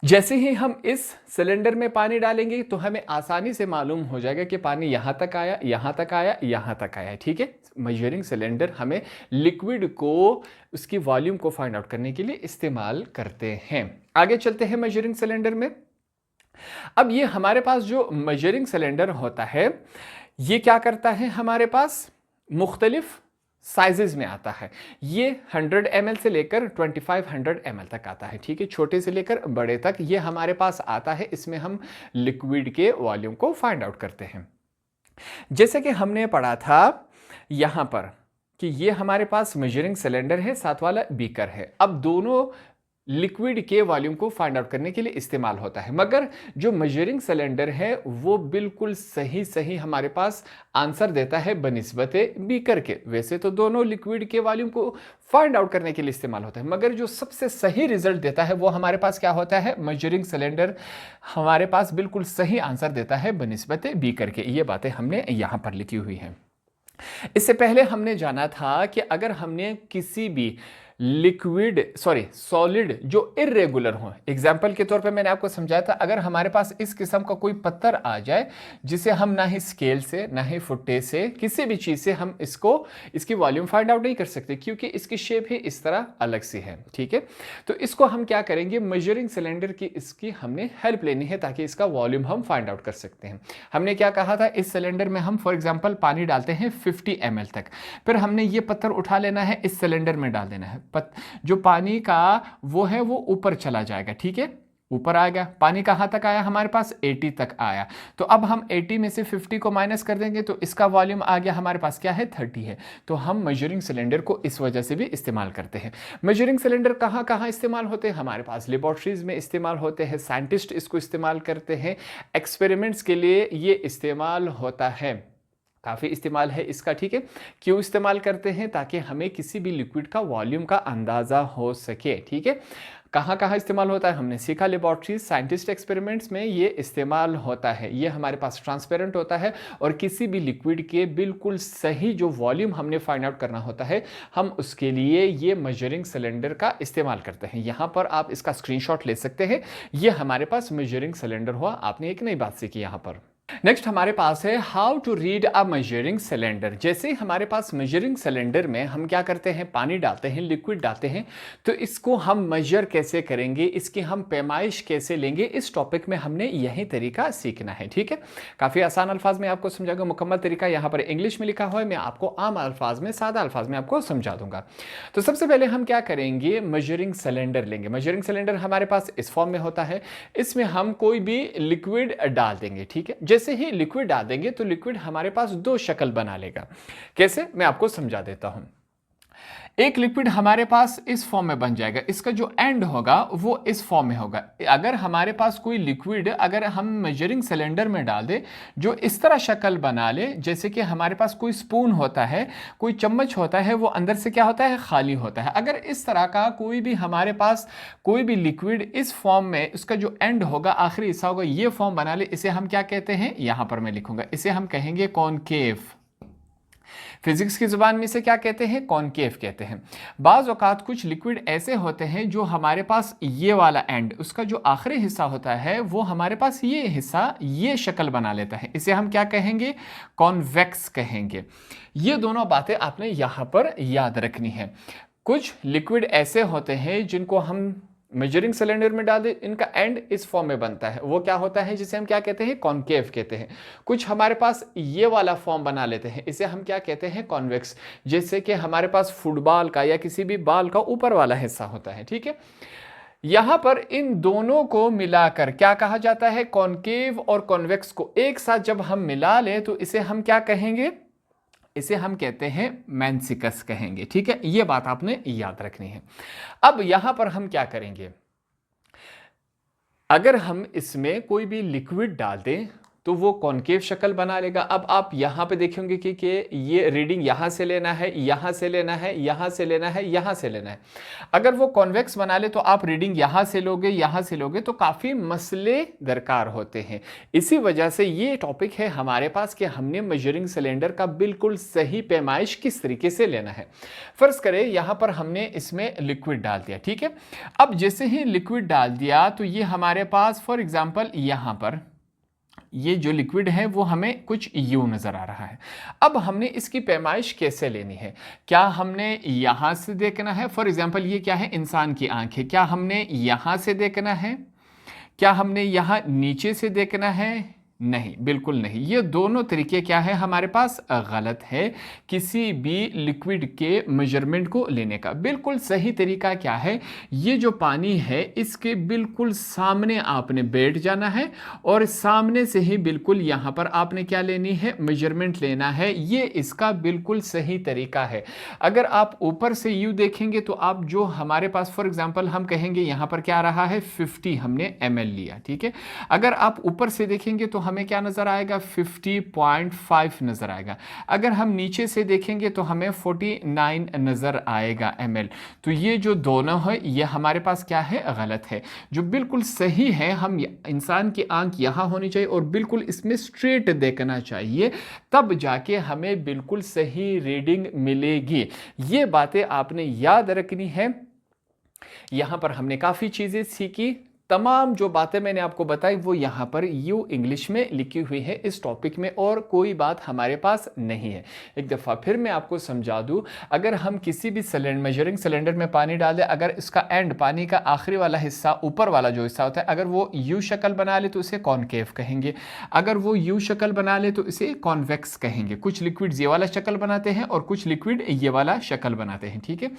जैसे ही हम इस सिलेंडर में पानी डालेंगे तो हमें आसानी से मालूम हो जाएगा कि पानी यहां तक आया, यहां तक आया, यहां तक आया, ठीक है। मेजरिंग सिलेंडर हमें लिक्विड को, उसकी वॉल्यूम को फाइंड आउट करने के लिए इस्तेमाल करते हैं। आगे चलते हैं मेजरिंग सिलेंडर में। अब ये हमारे पास जो मेजरिंग सिलेंडर होता है ये क्या करता है? हमारे पास मुख्तलिफ साइजेस में आता है। ये 100 ml से लेकर 2500 ml तक आता है, ठीक है। छोटे से लेकर बड़े तक ये हमारे पास आता है। इसमें हम लिक्विड के वॉल्यूम को फाइंड आउट करते हैं। जैसे कि हमने पढ़ा था यहां पर कि ये हमारे पास मेजरिंग सिलेंडर है, साथ वाला बीकर है। अब दोनों लिक्विड के वॉल्यूम को फाइंड आउट करने के लिए इस्तेमाल होता है। मगर जो मेजरिंग सिलेंडर है वो बिल्कुल सही सही हमारे पास आंसर देता है बनिस्बत बीकर के। वैसे तो दोनों लिक्विड के वॉल्यूम को फाइंड आउट करने के लिए इस्तेमाल होता है, मगर जो सबसे सही रिजल्ट देता है वो हमारे पास क्या होता है, मेजरिंग सिलेंडर हमारे पास बिल्कुल सही आंसर देता है बनिस्बत बीकर के। ये बातें हमने यहां पर लिखी हुई हैं। इससे पहले हमने जाना था कि अगर हमने किसी भी सॉलिड जो इरेगुलर हो, एग्जाम्पल के तौर पे मैंने आपको समझाया था, अगर हमारे पास इस किस्म का कोई पत्थर आ जाए जिसे हम ना ही स्केल से ना ही फुट्टे से किसी भी चीज से हम इसकी वॉल्यूम फाइंड आउट नहीं कर सकते, क्योंकि इसकी शेप ही इस तरह अलग सी है। ठीक है, तो इसको हम क्या करेंगे, मेजरिंग सिलेंडर की इसकी हमने हेल्प लेनी है ताकि इसका वॉल्यूम हम फाइंड आउट कर सकते हैं। हमने क्या कहा था, इस सिलेंडर में हम फॉर एग्जाम्पल पानी डालते हैं 50 ml तक, फिर हमने ये पत्थर उठा लेना है, इस सिलेंडर में डाल देना है। जो पानी का वो है वो ऊपर चला जाएगा। ठीक है, ऊपर आ गया, पानी कहां तक आया, हमारे पास 80 तक आया। तो अब हम 80 में से 50 को माइनस कर देंगे तो इसका वॉल्यूम आ गया हमारे पास क्या है, 30 है। तो हम मेजरिंग सिलेंडर को इस वजह से भी इस्तेमाल करते हैं। मेजरिंग सिलेंडर कहां कहां इस्तेमाल होते हैं, हमारे पास लेबोरेटरीज में इस्तेमाल होते हैं, साइंटिस्ट इसको इस्तेमाल करते हैं, एक्सपेरिमेंट्स के लिए ये इस्तेमाल होता है, काफ़ी इस्तेमाल है इसका। ठीक है, क्यों इस्तेमाल करते हैं, ताकि हमें किसी भी लिक्विड का वॉल्यूम का अंदाज़ा हो सके। ठीक है, कहाँ कहाँ इस्तेमाल होता है हमने सीखा, लेबोरेटरीज, साइंटिस्ट एक्सपेरिमेंट्स में ये इस्तेमाल होता है। ये हमारे पास ट्रांसपेरेंट होता है और किसी भी लिक्विड के बिल्कुल सही जो वॉल्यूम हमने फाइंड आउट करना होता है, हम उसके लिए ये मेजरिंग सिलेंडर का इस्तेमाल करते हैं। यहाँ पर आप इसका स्क्रीनशॉट ले सकते हैं। ये हमारे पास मेजरिंग सिलेंडर हुआ, आपने एक नई बात सीखी यहाँ पर। नेक्स्ट हमारे पास है how to read a measuring cylinder. जैसे हमारे पास मेजरिंग सिलेंडर में हम क्या करते हैं, पानी डालते हैं, लिक्विड डालते हैं, तो इसको हम मेजर कैसे करेंगे, इसकी हम पैमाइश कैसे लेंगे, इस टॉपिक में हमने यही तरीका सीखना है। ठीक है, काफ़ी आसान अल्फाज में आपको समझाऊंगा, मुकम्मल तरीका यहाँ पर इंग्लिश में लिखा हुआ है, मैं आपको आम अल्फाज में, सादा अल्फाज में आपको समझा दूंगा। तो सबसे पहले हम क्या करेंगे, मेजरिंग सिलेंडर लेंगे। मेजरिंग सिलेंडर हमारे पास इस फॉर्म में होता है, इसमें हम कोई भी लिक्विड डाल देंगे। ठीक है, जैसे ही लिक्विड डाल देंगे तो लिक्विड हमारे पास दो शक्ल बना लेगा। कैसे, मैं आपको समझा देता हूं। एक लिक्विड हमारे पास इस फॉर्म में बन जाएगा, इसका जो एंड होगा वो इस फॉर्म में होगा। अगर हमारे पास कोई लिक्विड अगर हम मेजरिंग सिलेंडर में डाल दे जो इस तरह शक्ल बना ले, जैसे कि हमारे पास कोई स्पून होता है, कोई चम्मच होता है, वो अंदर से क्या होता है, खाली होता है। अगर इस तरह का कोई भी हमारे पास कोई भी लिक्विड इस फॉर्म में, उसका जो एंड होगा, आखिरी हिस्सा होगा, ये फॉर्म बना ले, इसे हम क्या कहते हैं, यहां पर मैं लिखूंगा, इसे हम कहेंगे कॉनकेव। फिजिक्स की जुबान में इसे क्या कहते हैं, कॉनकेव कहते हैं। बाज औकात कुछ लिक्विड ऐसे होते हैं जो हमारे पास ये वाला एंड, उसका जो आखिरी हिस्सा होता है वो हमारे पास ये हिस्सा ये शक्ल बना लेता है, इसे हम क्या कहेंगे, कॉन्वेक्स कहेंगे। ये दोनों बातें आपने यहां पर याद रखनी है। कुछ लिक्विड ऐसे होते हैं जिनको हम मेजरिंग सिलेंडर में डाल दे, इनका एंड इस फॉर्म में बनता है, वो क्या होता है, जिसे हम क्या कहते हैं, कॉनकेव कहते हैं। कुछ हमारे पास ये वाला फॉर्म बना लेते हैं, इसे हम क्या कहते हैं, कॉन्वेक्स। जैसे कि हमारे पास फुटबॉल का या किसी भी बॉल का ऊपर वाला हिस्सा होता है। ठीक है, यहां पर इन दोनों को मिलाकर क्या कहा जाता है, कॉनकेव और कॉन्वेक्स को एक साथ जब हम मिला ले तो इसे हम क्या कहेंगे, इसे हम कहते हैं मेंसिकस कहेंगे। ठीक है, यह बात आपने याद रखनी है। अब यहां पर हम क्या करेंगे, अगर हम इसमें कोई भी लिक्विड डाल दें तो वो कॉनकेव शक्ल बना लेगा। अब आप यहां पे देखेंगे कि ये रीडिंग यहां से लेना है, यहां से लेना है, यहां से लेना है, यहां से लेना है। अगर वो कॉन्वेक्स बना ले तो आप रीडिंग यहां से लोगे, यहां से लोगे, तो काफी मसले दरकार होते हैं। इसी वजह से ये टॉपिक है हमारे पास कि हमने मेजरिंग सिलेंडर का बिल्कुल सही पैमाइश किस तरीके से लेना है। फर्ज करें यहां पर हमने इसमें लिक्विड डाल दिया। ठीक है, अब जैसे ही लिक्विड डाल दिया तो ये हमारे पास फॉर एग्जाम्पल यहां पर ये जो लिक्विड है वो हमें कुछ यू नजर आ रहा है। अब हमने इसकी पैमाइश कैसे लेनी है, क्या हमने यहां से देखना है, फॉर एग्जांपल ये क्या है, इंसान की आंख है, क्या हमने यहां से देखना है, क्या हमने यहां नीचे से देखना है, नहीं, बिल्कुल नहीं। ये दोनों तरीके क्या है हमारे पास गलत है किसी भी लिक्विड के मेजरमेंट को लेने का। बिल्कुल सही तरीका क्या है, ये जो पानी है इसके बिल्कुल सामने आपने बैठ जाना है और सामने से ही बिल्कुल यहाँ पर आपने क्या लेनी है, मेजरमेंट लेना है। ये इसका बिल्कुल सही तरीका है। अगर आप ऊपर से यू देखेंगे तो आप जो हमारे पास फॉर एग्जांपल हम कहेंगे यहाँ पर क्या रहा है 50 हमने ml लिया, ठीक है। अगर आप ऊपर से देखेंगे तो हमें क्या नजर आएगा 50.5 नजर आएगा। अगर हम नीचे से देखेंगे तो हमें 49 नजर आएगा ml। तो ये जो दोनों है ये हमारे पास क्या है, गलत है। जो बिल्कुल सही है, हम इंसान की आंख यहां होनी चाहिए और बिल्कुल इसमें स्ट्रेट देखना चाहिए, तब जाके हमें बिल्कुल सही रीडिंग मिलेगी। ये बातें आपने याद रखनी है। यहां पर हमने काफी चीजें सीखी। तमाम जो बातें मैंने आपको बताई वो यहाँ पर यू इंग्लिश में लिखी हुई है इस टॉपिक में, और कोई बात हमारे पास नहीं है। एक दफ़ा फिर मैं आपको समझा दूँ, अगर हम किसी भी मेजरिंग सिलेंडर में पानी डाल दें, अगर इसका एंड पानी का आखिरी वाला हिस्सा ऊपर वाला जो हिस्सा होता है अगर वो यू शक्ल बना ले तो इसे कॉनकेव कहेंगे, अगर वो यू शक्ल बना ले तो इसे कॉन्वेक्स कहेंगे। कुछ लिक्विड ये वाला शक्ल बनाते हैं और कुछ लिक्विड ये वाला शक्ल बनाते हैं, ठीक है।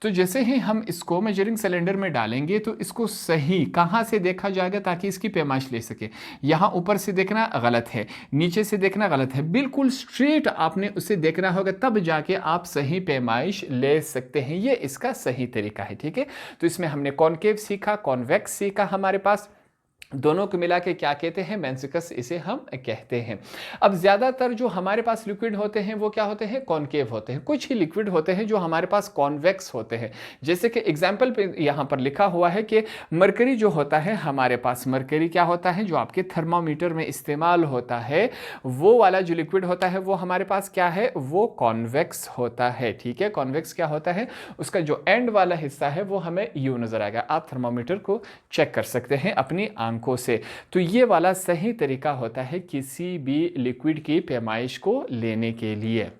तो जैसे ही हम इसको मेजरिंग सिलेंडर में डालेंगे तो इसको सही कहाँ से देखा जाएगा ताकि इसकी पैमाइश ले सके। यहां ऊपर से देखना गलत है, नीचे से देखना गलत है, बिल्कुल स्ट्रेट आपने उसे देखना होगा, तब जाके आप सही पैमाइश ले सकते हैं। ये इसका सही तरीका है, ठीक है। तो इसमें हमने कॉनकेव सीखा, कॉन्वेक्स सीखा। हमारे पास दोनों को मिला के क्या कहते हैं, मेंसिकस इसे हम कहते हैं। अब ज्यादातर जो हमारे पास लिक्विड होते हैं वो क्या होते हैं, कॉनकेव होते हैं। कुछ ही लिक्विड होते हैं जो हमारे पास कॉन्वेक्स होते हैं। जैसे कि एग्जांपल पे यहां पर लिखा हुआ है कि मरकरी जो होता है हमारे पास, मरकरी क्या होता है जो आपके थर्मामीटर में इस्तेमाल होता है, वो वाला जो लिक्विड होता है वो हमारे पास क्या है, वो कॉन्वेक्स होता है, ठीक है। कॉन्वेक्स क्या होता है, उसका जो एंड वाला हिस्सा है वो हमें यू नजर आएगा। आप थर्मामीटर को चेक कर सकते हैं अपनी आंखों से। तो ये वाला सही तरीका होता है किसी भी लिक्विड की पैमाइश को लेने के लिए।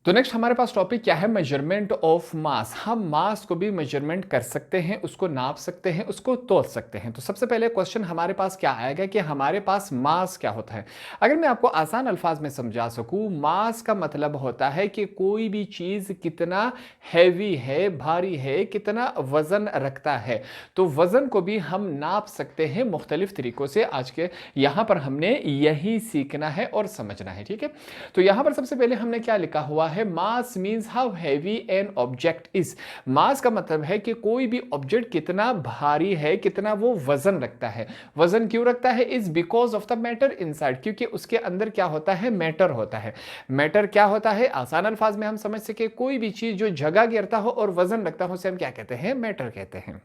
तो नेक्स्ट हमारे पास टॉपिक क्या है, मेजरमेंट ऑफ मास। हम मास को भी मेजरमेंट कर सकते हैं, उसको नाप सकते हैं, उसको तोल सकते हैं। तो सबसे पहले क्वेश्चन हमारे पास क्या आएगा कि हमारे पास मास क्या होता है। अगर मैं आपको आसान अल्फाज में समझा सकूं, मास का मतलब होता है कि कोई भी चीज कितना हैवी है, भारी है, कितना वजन रखता है। तो वजन को भी हम नाप सकते हैं मुख्तलिफ तरीकों से। आज के यहां पर हमने यही सीखना है और समझना है, ठीक है। तो यहां पर सबसे पहले हमने क्या लिखा हुआ है, mass means how heavy an object is. Mass का मतलब है कि कोई भी ऑब्जेक्ट कितना भारी है, कितना वो वजन रखता है। वजन क्यों रखता है, is because of the matter inside, क्योंकि उसके अंदर क्या होता है, मैटर होता है। मैटर क्या होता है, आसान अल्फाज में हम समझ सके, कोई भी चीज जो जगह घेरता हो और वजन रखता हो उसे हम क्या कहते हैं, मैटर कहते हैं।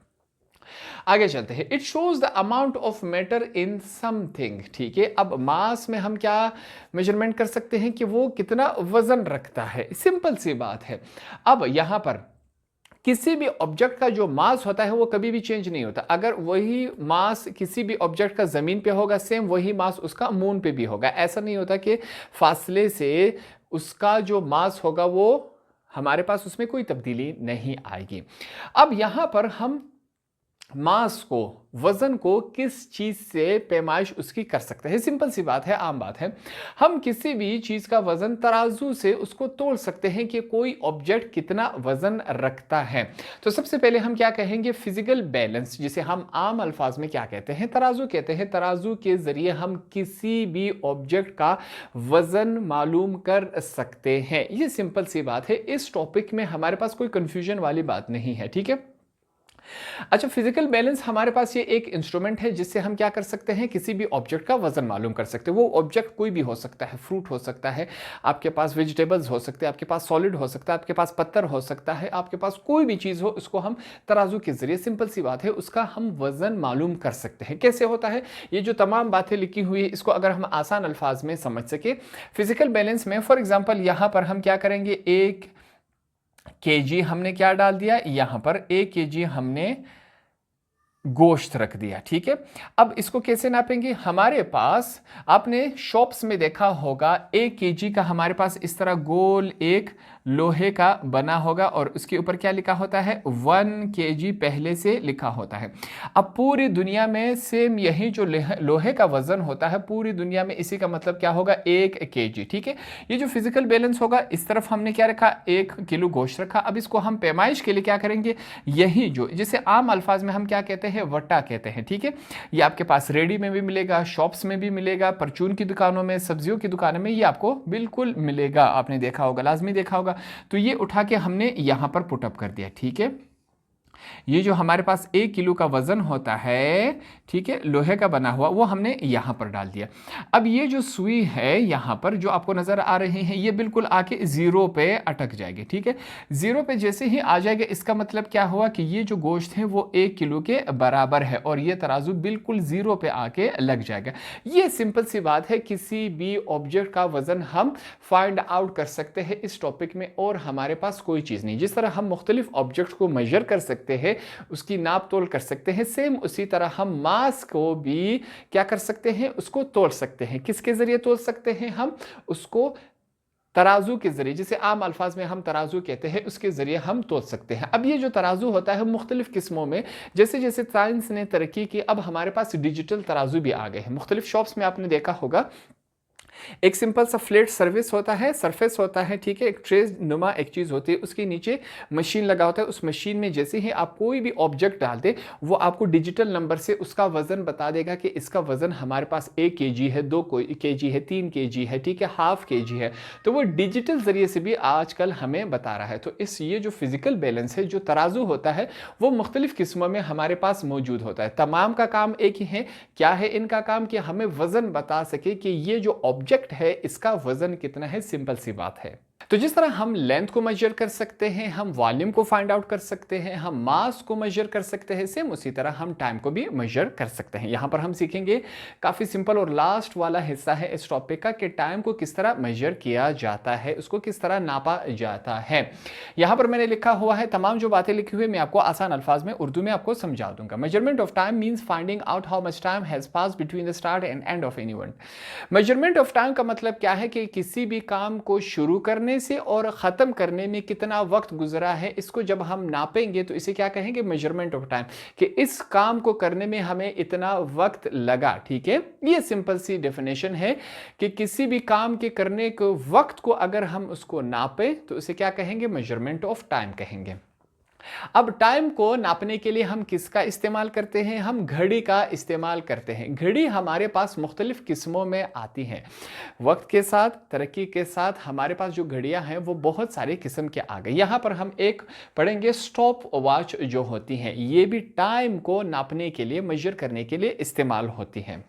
आगे चलते हैं, it shows the amount of matter in something, ठीक है। अब मास में हम क्या मेजरमेंट कर सकते हैं कि वो कितना वजन रखता है, सिंपल सी बात है। अब यहां पर किसी भी ऑब्जेक्ट का जो मास होता है वो कभी भी चेंज नहीं होता। अगर वही मास किसी भी ऑब्जेक्ट का जमीन पे होगा, सेम वही मास उसका मून पे भी होगा। ऐसा नहीं होता कि फासले से उसका जो मास होगा वो हमारे पास उसमें कोई तब्दीली नहीं आएगी। अब यहां पर हम मास को, वजन को किस चीज से पैमाइश उसकी कर सकते हैं। सिंपल सी बात है, आम बात है। हम किसी भी चीज का वजन तराजू से उसको तोल सकते हैं कि कोई ऑब्जेक्ट कितना वजन रखता है। तो सबसे पहले हम क्या कहेंगे, फिजिकल बैलेंस, जिसे हम आम अल्फाज में क्या कहते हैं, तराजू कहते हैं। तराजू के जरिए हम किसी भी ऑब्जेक्ट का वजन मालूम कर सकते हैं। ये सिंपल सी बात है। इस टॉपिक में हमारे पास कोई कंफ्यूजन वाली बात नहीं है, ठीक है। अच्छा, फिजिकल बैलेंस हमारे पास ये एक इंस्ट्रूमेंट है जिससे हम क्या कर सकते हैं, किसी भी ऑब्जेक्ट का वजन मालूम कर सकते हैं। वो ऑब्जेक्ट कोई भी हो सकता है, फ्रूट हो सकता है, आपके पास वेजिटेबल्स हो सकते हैं, आपके पास सॉलिड हो सकता है, आपके पास पत्थर हो सकता है, आपके पास कोई भी चीज हो, उसको हम तराजू के जरिए, सिंपल सी बात है, उसका हम वजन मालूम कर सकते हैं। कैसे होता है, ये जो तमाम बातें लिखी हुई है इसको अगर हम आसान अल्फाज में समझ सके, फिजिकल बैलेंस में फॉर एग्जाम्पल यहां पर हम क्या करेंगे, 1 केजी हमने क्या डाल दिया, यहां पर 1 केजी हमने गोश्त रख दिया, ठीक है। अब इसको कैसे नापेंगे, हमारे पास आपने शॉप्स में देखा होगा 1 केजी का हमारे पास इस तरह गोल एक लोहे का बना होगा और उसके ऊपर क्या लिखा होता है 1 kg पहले से लिखा होता है। अब पूरी दुनिया में सेम यही जो लोहे का वजन होता है पूरी दुनिया में, इसी का मतलब क्या होगा 1 kg। ठीक है, ये जो फिजिकल बैलेंस होगा, इस तरफ हमने क्या रखा 1 किलो गोश्त रखा। अब इसको हम पैमाइश के लिए क्या करेंगे, यही जो जिसे आम अल्फाज में हम क्या कहते हैं वट्टा कहते हैं। ठीक है, ये आपके पास रेडी में भी मिलेगा, शॉप्स में भी मिलेगा, परचून की दुकानों में, सब्जियों की दुकानों में ये आपको बिल्कुल मिलेगा, आपने देखा होगा, लाजमी देखा होगा। तो ये उठा के हमने यहां पर पुटअप कर दिया। ठीक है, ये जो हमारे पास 1 किलो का वजन होता है, ठीक है, लोहे का बना हुआ, वो हमने यहां पर डाल दिया। अब ये जो सुई है यहां पर जो आपको नजर आ रही है, ये बिल्कुल आके 0 पे अटक जाएगी। ठीक है, 0 पे जैसे ही आ जाएगा, इसका मतलब क्या हुआ कि ये जो गोश्त है वो 1 किलो के बराबर है और ये तराजू बिल्कुल 0 पे आके लग जाएगा। ये सिंपल सी बात है, किसी भी ऑब्जेक्ट का वजन हम फाइंड आउट कर सकते हैं इस टॉपिक में, और हमारे पास कोई चीज नहीं। जिस तरह हम मुख्तलिफ ऑब्जेक्ट को मेजर कर सकते हैं, उसकी नाप तोल कर सकते हैं, सेम उसी तरह हम मास को भी क्या कर सकते हैं, उसको तोल सकते हैं। किसके जरिए तोल सकते हैं, हम उसको तराजू के जरिए, जिसे आम अल्फाज में हम तराजू कहते हैं, उसके जरिए हम तोल सकते हैं। अब ये जो तराजू होता है मुख्तलिफ किस्मों में, जैसे जैसे साइंस ने तरक्की की, अब हमारे पास डिजिटल तराजू भी आ गए हैं। मुख्तलिफ शॉप्स में आपने देखा होगा, एक सिंपल सा फ्लैट सर्विस होता है, सरफेस होता है, ठीक है, एक ट्रे नुमा एक चीज होती है, उसके नीचे मशीन लगा होता है। उस मशीन में जैसे ही आप कोई भी ऑब्जेक्ट डालते, वो आपको डिजिटल नंबर से उसका वजन बता देगा कि इसका वजन हमारे पास 1 kg है, 2 kg है, 3 kg है, ठीक है, ½ kg है। तो वो डिजिटल जरिए से भी आजकल हमें बता रहा है। तो इस ये जो फिजिकल बैलेंस है, जो तराजू होता है, वो मुख्तलिफ किस्मों में हमारे पास मौजूद होता है। तमाम का काम एक ही है। क्या है इनका काम, कि हमें वजन बता सके कि ये जो ऑब्जेक्ट है इसका वजन कितना है। सिंपल सी बात है। तो जिस तरह हम लेंथ को मेजर कर सकते हैं, हम वॉल्यूम को फाइंड आउट कर सकते हैं, हम मास को मेजर कर सकते हैं, सेम उसी तरह हम टाइम को भी मेजर कर सकते हैं। यहां पर हम सीखेंगे काफी सिंपल और लास्ट वाला हिस्सा है इस टॉपिक का, कि टाइम को किस तरह मेजर किया जाता है, उसको किस तरह नापा जाता है। यहां पर मैंने लिखा हुआ है, तमाम जो बातें लिखी हुई मैं आपको आसान अल्फाज में उर्दू में आपको समझा दूंगा। Measurement of time means finding out how much time has passed between the start and end of any event. Measurement of time का मतलब क्या है, कि किसी भी काम को शुरू करने से और खत्म करने में कितना वक्त गुजरा है, इसको जब हम नापेंगे तो इसे क्या कहेंगे, मेजरमेंट ऑफ टाइम, कि इस काम को करने में हमें इतना वक्त लगा। ठीक है, ये सिंपल सी डेफिनेशन है कि किसी भी काम के करने के वक्त को अगर हम उसको नापें तो इसे क्या कहेंगे, मेजरमेंट ऑफ टाइम कहेंगे। अब टाइम को नापने के लिए हम किसका इस्तेमाल करते हैं, हम घड़ी का इस्तेमाल करते हैं। घड़ी हमारे पास मुख्तलिफ किस्मों में आती हैं। वक्त के साथ, तरक्की के साथ हमारे पास जो घड़ियां हैं वो बहुत सारे किस्म के आ गए। यहां पर हम एक पढ़ेंगे स्टॉप वॉच जो होती हैं, ये भी टाइम को नापने के लिए, मेजर करने के लिए इस्तेमाल होती हैं।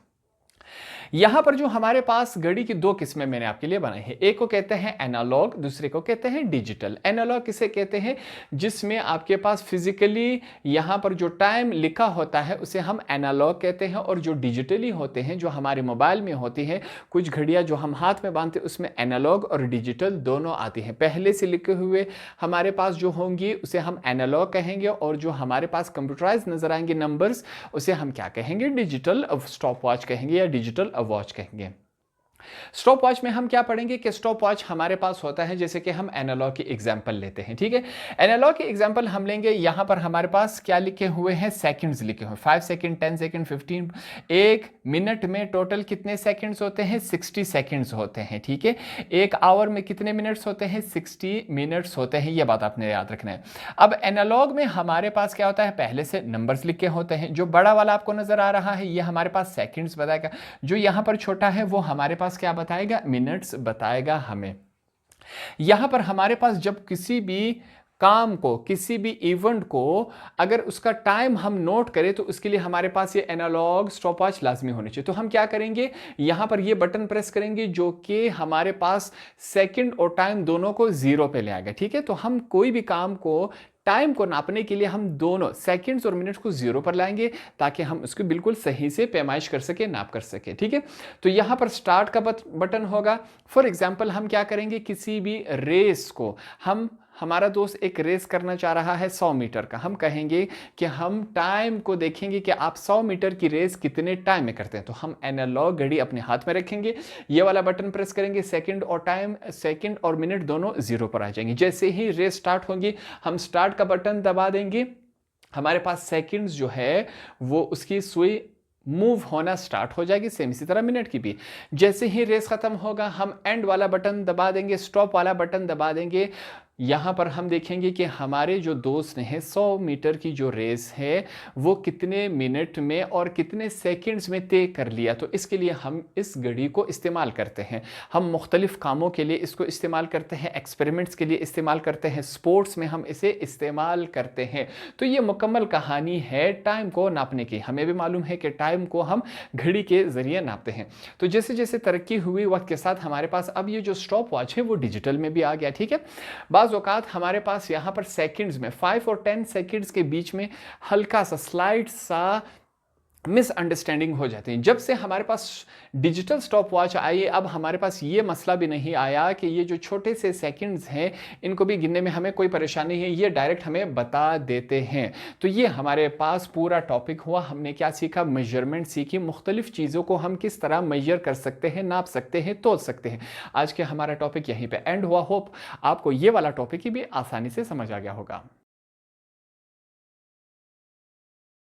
यहां पर जो हमारे पास घड़ी की 2 किस्में मैंने आपके लिए बनाई है, एक को कहते हैं एनालॉग, दूसरे को कहते हैं डिजिटल। एनालॉग किसे कहते हैं, जिसमें आपके पास फिजिकली यहां पर जो टाइम लिखा होता है उसे हम एनालॉग कहते हैं, और जो डिजिटली होते हैं, जो हमारे मोबाइल में होती हैं, कुछ घड़ियां जो हम हाथ में बांधते हैं, उसमें एनालॉग और डिजिटल दोनों आती हैं। पहले से लिखे हुए हमारे पास जो होंगी उसे हम एनालॉग कहेंगे, और जो हमारे पास कंप्यूटराइज नजर आएंगे नंबर्स, उसे हम क्या कहेंगे, डिजिटल स्टॉप वॉच कहेंगे या डिजिटल वॉच कहेंगे। स्टॉप वॉच में हम क्या पढ़ेंगे, कि स्टॉप वॉच हमारे पास होता है, जैसे कि हम एनालॉग की एग्जांपल लेते हैं। ठीक है, एनालॉग की एग्जांपल हम लेंगे। यहां पर हमारे पास क्या लिखे हुए हैं, सेकंड्स लिखे हुए, 5 सेकंड, 10 सेकंड, 15। एक मिनट में टोटल कितने सेकंड्स होते हैं, 60 सेकंड्स होते हैं। ठीक है, एक आवर में कितने मिनट्स होते हैं, 60 मिनट्स होते हैं। यह बात आपने याद रखना है। अब एनालॉग में हमारे पास क्या होता है, पहले से नंबर्स लिखे होते हैं। जो बड़ा वाला आपको नजर आ रहा है, यह हमारे पास सेकंड्स बताएगा। जो यहां पर छोटा है वो हमारे पास क्या बताएगा, मिनट्स बताएगा हमें। यहां पर हमारे पास जब किसी भी काम को, किसी भी इवेंट को अगर उसका टाइम हम नोट करें तो उसके लिए हमारे पास ये एनालॉग स्टॉपवॉच लाजमी होनी चाहिए। तो हम क्या करेंगे, यहां पर ये बटन प्रेस करेंगे जो कि हमारे पास सेकंड और टाइम दोनों को 0 पे ले आएगा। ठीक है, तो हम कोई भी काम को, टाइम को नापने के लिए हम दोनों सेकंड्स और मिनट्स को 0 पर लाएंगे, ताकि हम उसको बिल्कुल सही से पैमाइश कर सके, नाप कर सके। ठीक है, तो यहां पर स्टार्ट का बटन होगा। फॉर एग्जांपल हम क्या करेंगे, किसी भी रेस को हम हमारा दोस्त एक रेस करना चाह रहा है 100 मीटर का। हम कहेंगे कि हम टाइम को देखेंगे कि आप 100 मीटर की रेस कितने टाइम में करते हैं। तो हम एनालॉग घड़ी अपने हाथ में रखेंगे, ये वाला बटन प्रेस करेंगे, सेकंड और मिनट दोनों जीरो पर आ जाएंगे। जैसे ही रेस स्टार्ट होगी, हम स्टार्ट का बटन दबा देंगे, हमारे पास सेकंड्स जो है वो उसकी सुई मूव होना स्टार्ट हो जाएगी। सेम इसी तरह मिनट की भी। जैसे ही रेस खत्म होगा, हम एंड वाला बटन दबा देंगे, स्टॉप वाला बटन दबा देंगे। यहां पर हम देखेंगे कि हमारे जो दोस्त ने 100 मीटर की जो रेस है वो कितने मिनट में और कितने सेकंड्स में तय कर लिया। तो इसके लिए हम इस घड़ी को इस्तेमाल करते हैं। हम मुख्तलिफ कामों के लिए इसको इस्तेमाल करते हैं, एक्सपेरिमेंट्स के लिए इस्तेमाल करते हैं, स्पोर्ट्स में हम इसे इस्तेमाल करते हैं। तो ये मुकम्मल कहानी है टाइम को नापने की। हमें भी मालूम है कि टाइम को हम घड़ी के जरिए नापते हैं। तो जैसे जैसे तरक्की हुई वक्त के साथ, हमारे पास अब ये जो स्टॉप वॉच है वो डिजिटल में भी आ गया। ठीक है, बाज़ औक़ात हमारे पास यहाँ पर सेकंड्स में 5 और 10 सेकंड्स के बीच में हल्का सा स्लाइड सा मिसअंडरस्टैंडिंग हो जाती है। जब से हमारे पास डिजिटल स्टॉप वॉच आई, अब हमारे पास ये मसला भी नहीं आया कि ये जो छोटे से सेकंड्स हैं इनको भी गिनने में हमें कोई परेशानी है, ये डायरेक्ट हमें बता देते हैं। तो ये हमारे पास पूरा टॉपिक हुआ। हमने क्या सीखा? मेजरमेंट सीखी, मुख्तलिफ चीज़ों को हम किस तरह मेजर कर सकते हैं, नाप सकते हैं, तोल सकते हैं। आज के हमारा टॉपिक यहीं पर एंड हुआ। होप आपको ये वाला टॉपिक भी आसानी से समझ आ गया होगा।